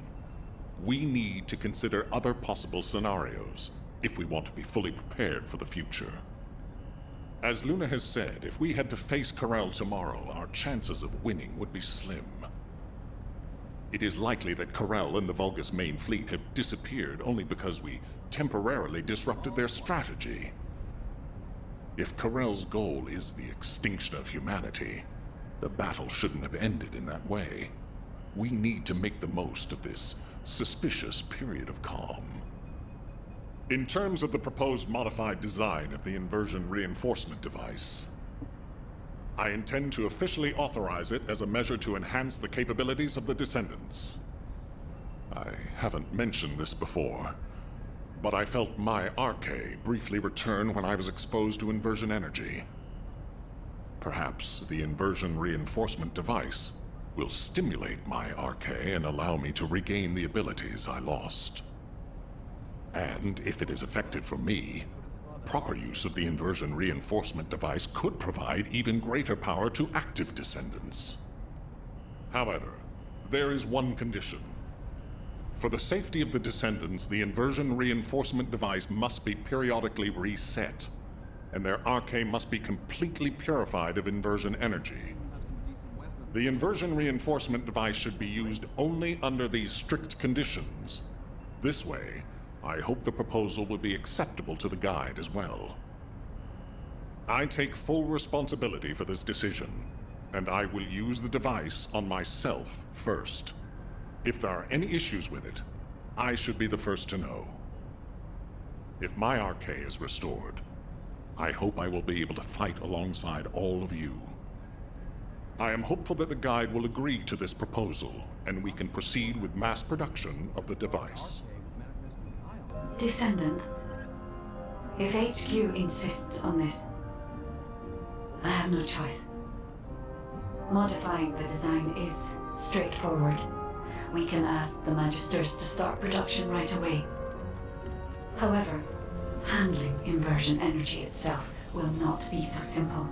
We need to consider other possible scenarios if we want to be fully prepared for the future. As Luna has said, if we had to face Corell tomorrow, our chances of winning would be slim. It is likely that Corell and the Vulgus main fleet have disappeared only because we temporarily disrupted their strategy. If Corell's goal is the extinction of humanity, the battle shouldn't have ended in that way. We need to make the most of this suspicious period of calm. In terms of the proposed modified design of the inversion reinforcement device, I intend to officially authorize it as a measure to enhance the capabilities of the Descendants. I haven't mentioned this before, but I felt my arche briefly return when I was exposed to inversion energy. Perhaps the inversion reinforcement device will stimulate my arche and allow me to regain the abilities I lost. And if it is effective for me, proper use of the inversion reinforcement device could provide even greater power to active Descendants. However, there is one condition. For the safety of the Descendants, the inversion reinforcement device must be periodically reset, and their arche must be completely purified of inversion energy. The inversion reinforcement device should be used only under these strict conditions. This way, I hope the proposal will be acceptable to the Guide as well. I take full responsibility for this decision, and I will use the device on myself first. If there are any issues with it, I should be the first to know. If my arche is restored, I hope I will be able to fight alongside all of you. I am hopeful that the Guide will agree to this proposal, and we can proceed with mass production of the device. Descendant, if HQ insists on this, I have no choice. Modifying the design is straightforward. We can ask the Magisters to start production right away. However, handling inversion energy itself will not be so simple.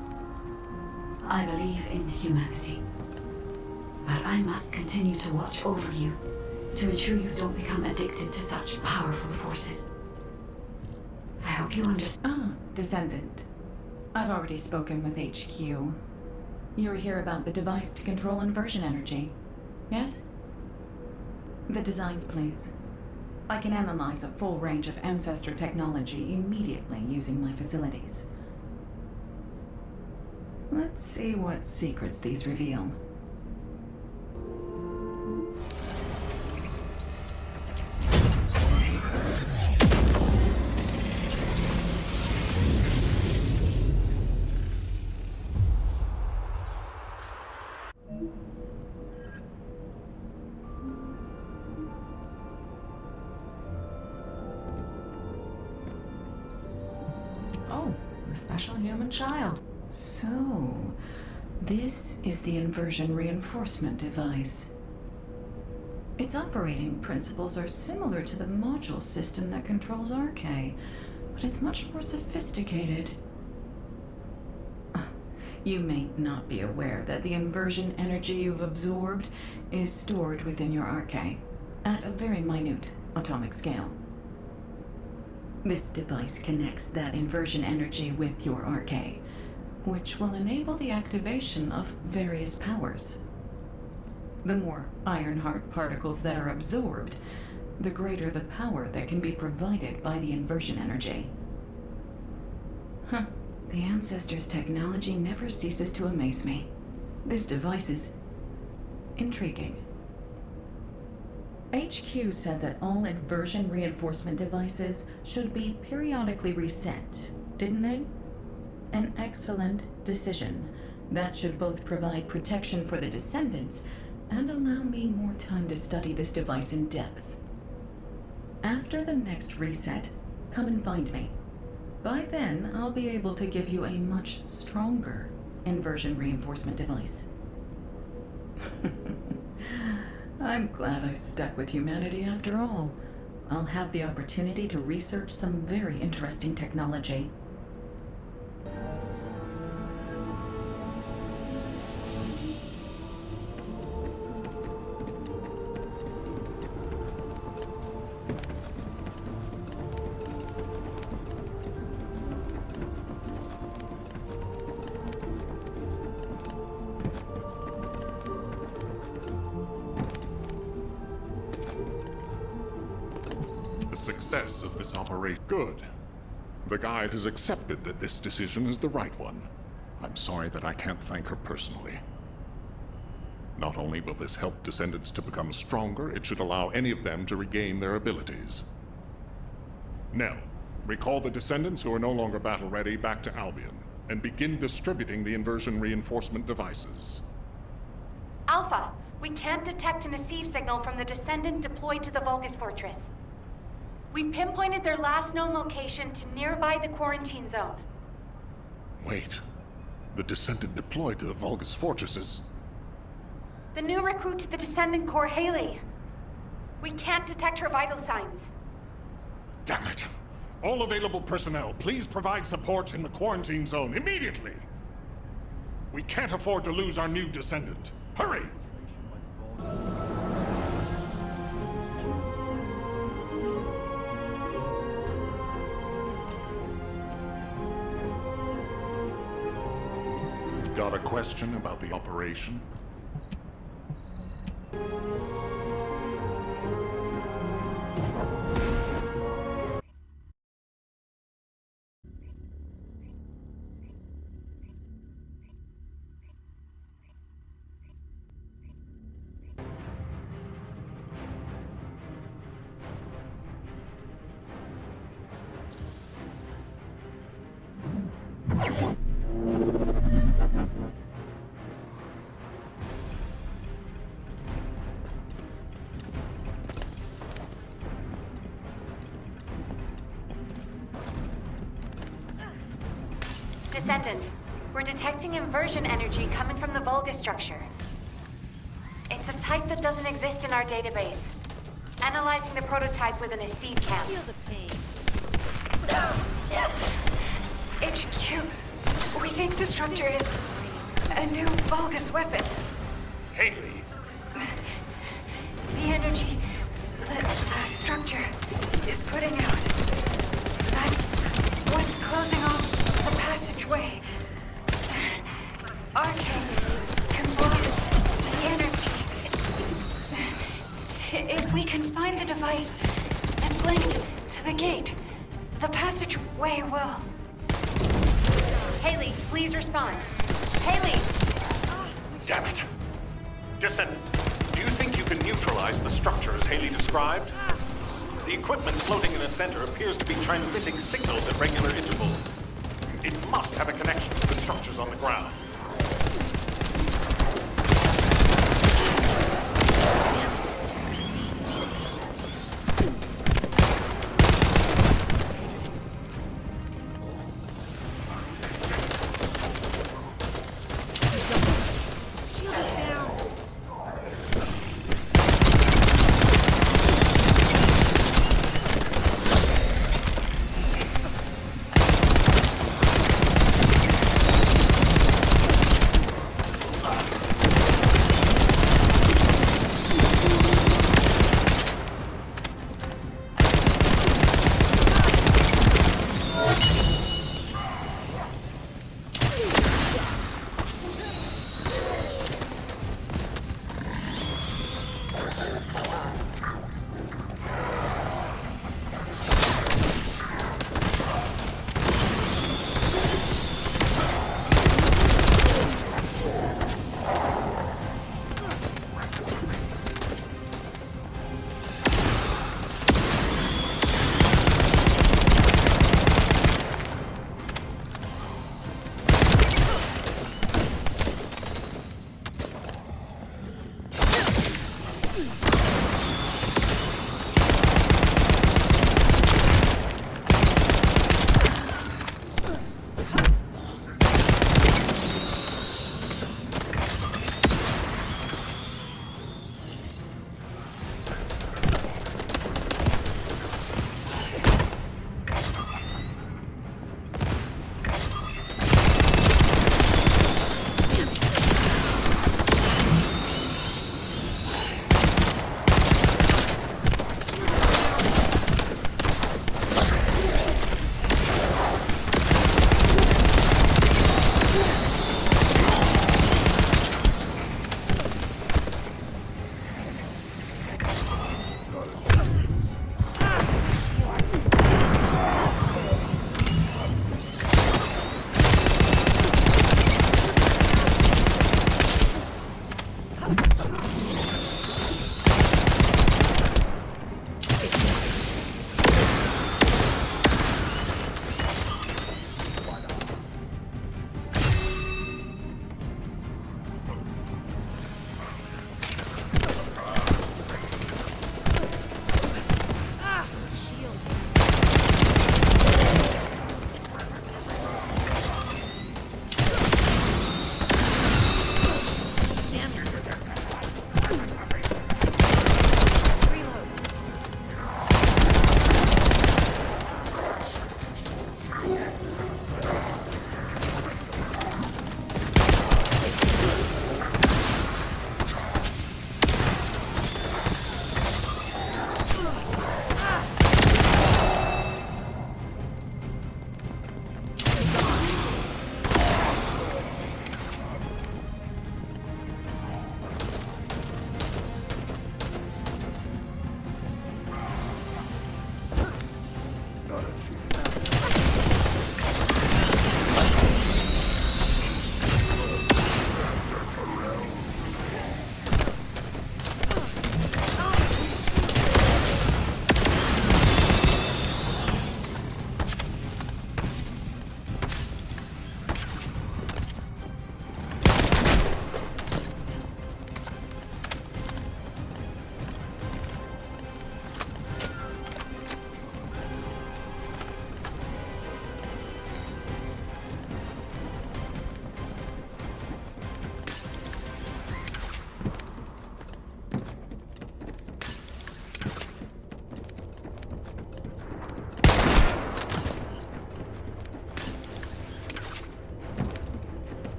I believe in humanity, but I must continue to watch over you to ensure you don't become addicted to such powerful forces. I hope you understand. Descendant. I've already spoken with HQ. You're here about the device to control inversion energy, yes? The designs, please. I can analyze a full range of ancestor technology immediately using my facilities. Let's see what secrets these reveal. Oh, the special human child. So, this is the inversion reinforcement device. Its operating principles are similar to the module system that controls RK, but it's much more sophisticated. You may not be aware that the inversion energy you've absorbed is stored within your RK at a very minute atomic scale. This device connects that inversion energy with your RK, which will enable the activation of various powers. The more Ironheart particles that are absorbed, the greater the power that can be provided by the inversion energy. The Ancestors' technology never ceases to amaze me. This device is intriguing. HQ said that all inversion reinforcement devices should be periodically reset, didn't they? An excellent decision. That should both provide protection for the Descendants and allow me more time to study this device in depth. After the next reset, come and find me. By then, I'll be able to give you a much stronger inversion reinforcement device. I'm glad I stuck with humanity after all. I'll have the opportunity to research some very interesting technology. Success of this operation. Good. The guide has accepted that this decision is the right one. I'm sorry that I can't thank her personally. Not only will this help Descendants to become stronger, it should allow any of them to regain their abilities. Nell, recall the Descendants who are no longer battle-ready back to Albion, and begin distributing the inversion reinforcement devices. Alpha, we can't detect an receive signal from the Descendant deployed to the Vulgus Fortress. We've pinpointed their last known location to nearby the quarantine zone. Wait. The Descendant deployed to the Vulgus Fortresses. The new recruit to the Descendant Corps, Haley. We can't detect her vital signs. Damn it. All available personnel, please provide support in the quarantine zone immediately. We can't afford to lose our new Descendant. Hurry! Got a question about the operation? Descendant, we're detecting inversion energy coming from the Vulgus structure. It's a type that doesn't exist in our database. Analyzing the prototype within a seed camp. Feel the pain. HQ, we think the structure is a new Vulgus weapon. Haley! The energy that the structure is putting out. That's what's closing off the passageway. passageway. RK can block the energy. If we can find the device that's linked to the gate, the passageway will... Haley, please respond. Haley! Damn it. Descendant, do you think you can neutralize the structure as Haley described? The equipment floating in the center appears to be transmitting signals at regular intervals. It must have a connection to the structures on the ground.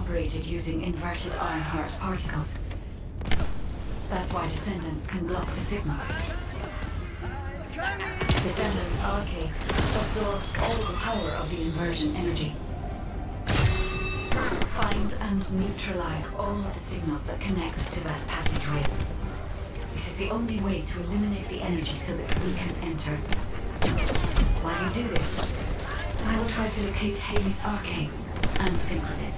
operated using inverted Ironheart particles. That's why Descendants can block the signal. Descendants' arcade absorbs all the power of the inversion energy. Find and neutralize all of the signals that connect to that passageway. This is the only way to eliminate the energy so that we can enter. While you do this, I will try to locate Haley's arcade and sync with it.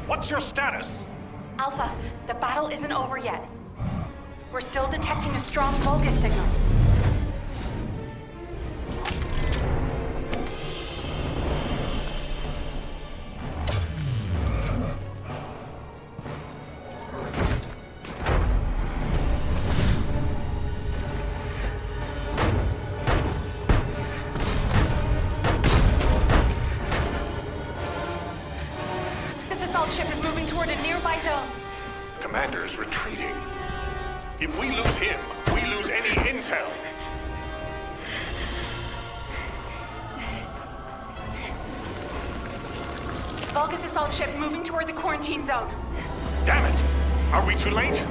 What's your status? Alpha, the battle isn't over yet. We're still detecting a strong Vulgus signal. Ship is moving toward a nearby zone. Commander's retreating. If we lose him, we lose any intel. Vulgus assault ship moving toward the quarantine zone. Damn it! Are we too late?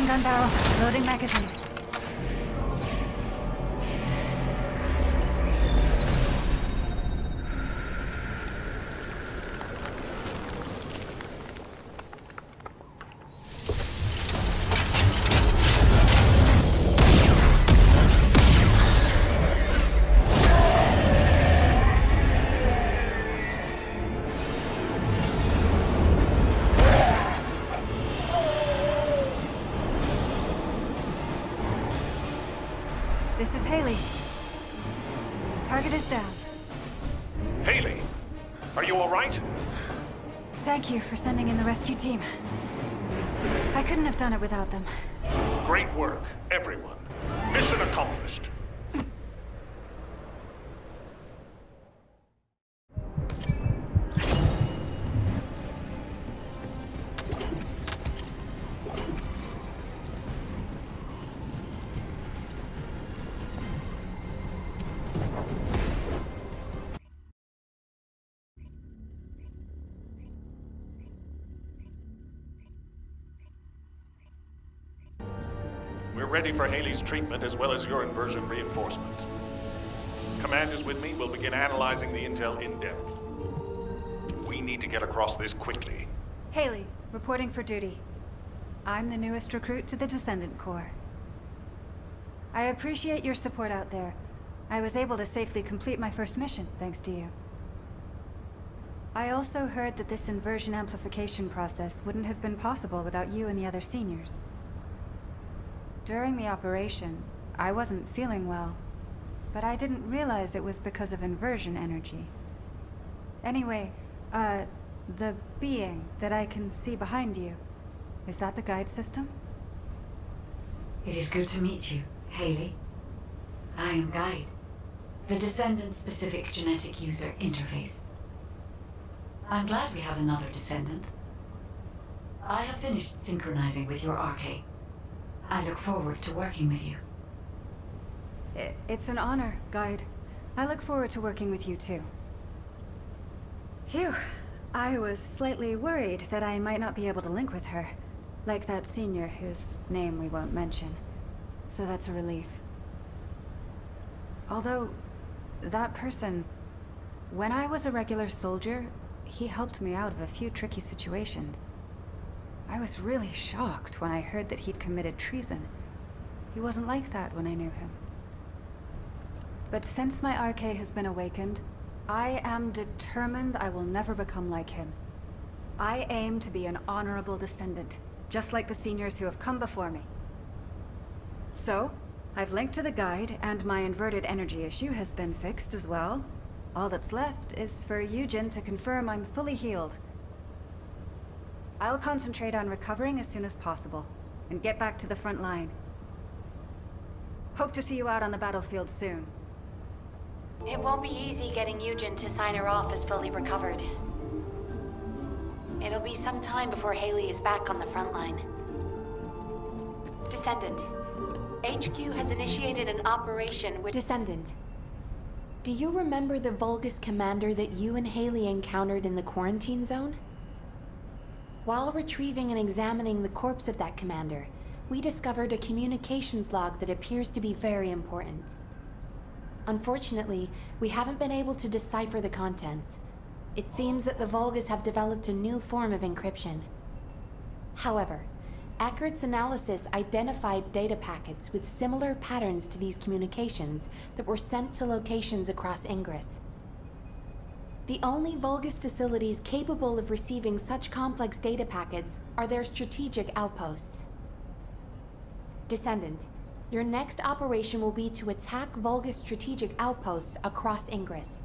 Gun barrel, loading magazine. This is Haley. Target is down. Haley, are you all right? Thank you for sending in the rescue team. I couldn't have done it without them. Great work, everyone. Mission accomplished. ready for Haley's treatment as well as your inversion reinforcement. Command is with me. We'll begin analyzing the intel in depth. We need to get across this quickly. Haley, reporting for duty. I'm the newest recruit to the Descendant Corps. I appreciate your support out there. I was able to safely complete my first mission, thanks to you. I also heard that this inversion amplification process wouldn't have been possible without you and the other seniors. During the operation, I wasn't feeling well, but I didn't realize it was because of inversion energy. Anyway, the being that I can see behind you, is that the guide system? It is good to meet you, Haley. I am Guide, the Descendant-specific genetic user interface. I'm glad we have another Descendant. I have finished synchronizing with your RK. I look forward to working with you. It's an honor, Guide. I look forward to working with you too. Phew. I was slightly worried that I might not be able to link with her. Like that senior whose name we won't mention. So that's a relief. Although, that person... When I was a regular soldier, he helped me out of a few tricky situations. I was really shocked when I heard that he'd committed treason. He wasn't like that when I knew him. But since my RK has been awakened, I am determined I will never become like him. I aim to be an honorable descendant, just like the seniors who have come before me. So, I've linked to the guide, and my inverted energy issue has been fixed as well. All that's left is for Eugen to confirm I'm fully healed. I'll concentrate on recovering as soon as possible, and get back to the front line. Hope to see you out on the battlefield soon. It won't be easy getting Eugen to sign her off as fully recovered. It'll be some time before Haley is back on the front line. Descendant, HQ has initiated an operation with... Descendant, do you remember the Vulgus commander that you and Haley encountered in the quarantine zone? While retrieving and examining the corpse of that commander, we discovered a communications log that appears to be very important. Unfortunately, we haven't been able to decipher the contents. It seems that the Vulgus have developed a new form of encryption. However, Accurate's analysis identified data packets with similar patterns to these communications that were sent to locations across Ingress. The only Vulgus facilities capable of receiving such complex data packets are their strategic outposts. Descendant, your next operation will be to attack Vulgus strategic outposts across Ingress.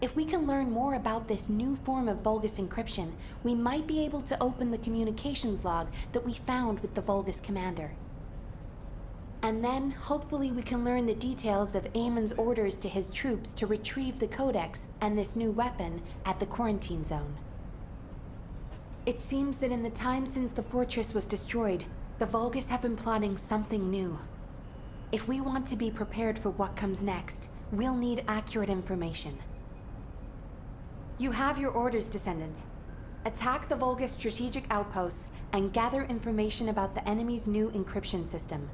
If we can learn more about this new form of Vulgus encryption, we might be able to open the communications log that we found with the Vulgus commander. And then, hopefully we can learn the details of Eamon's orders to his troops to retrieve the Codex and this new weapon at the quarantine zone. It seems that in the time since the fortress was destroyed, the Vulgus have been plotting something new. If we want to be prepared for what comes next, we'll need accurate information. You have your orders, Descendant. Attack the Vulgus strategic outposts and gather information about the enemy's new encryption system.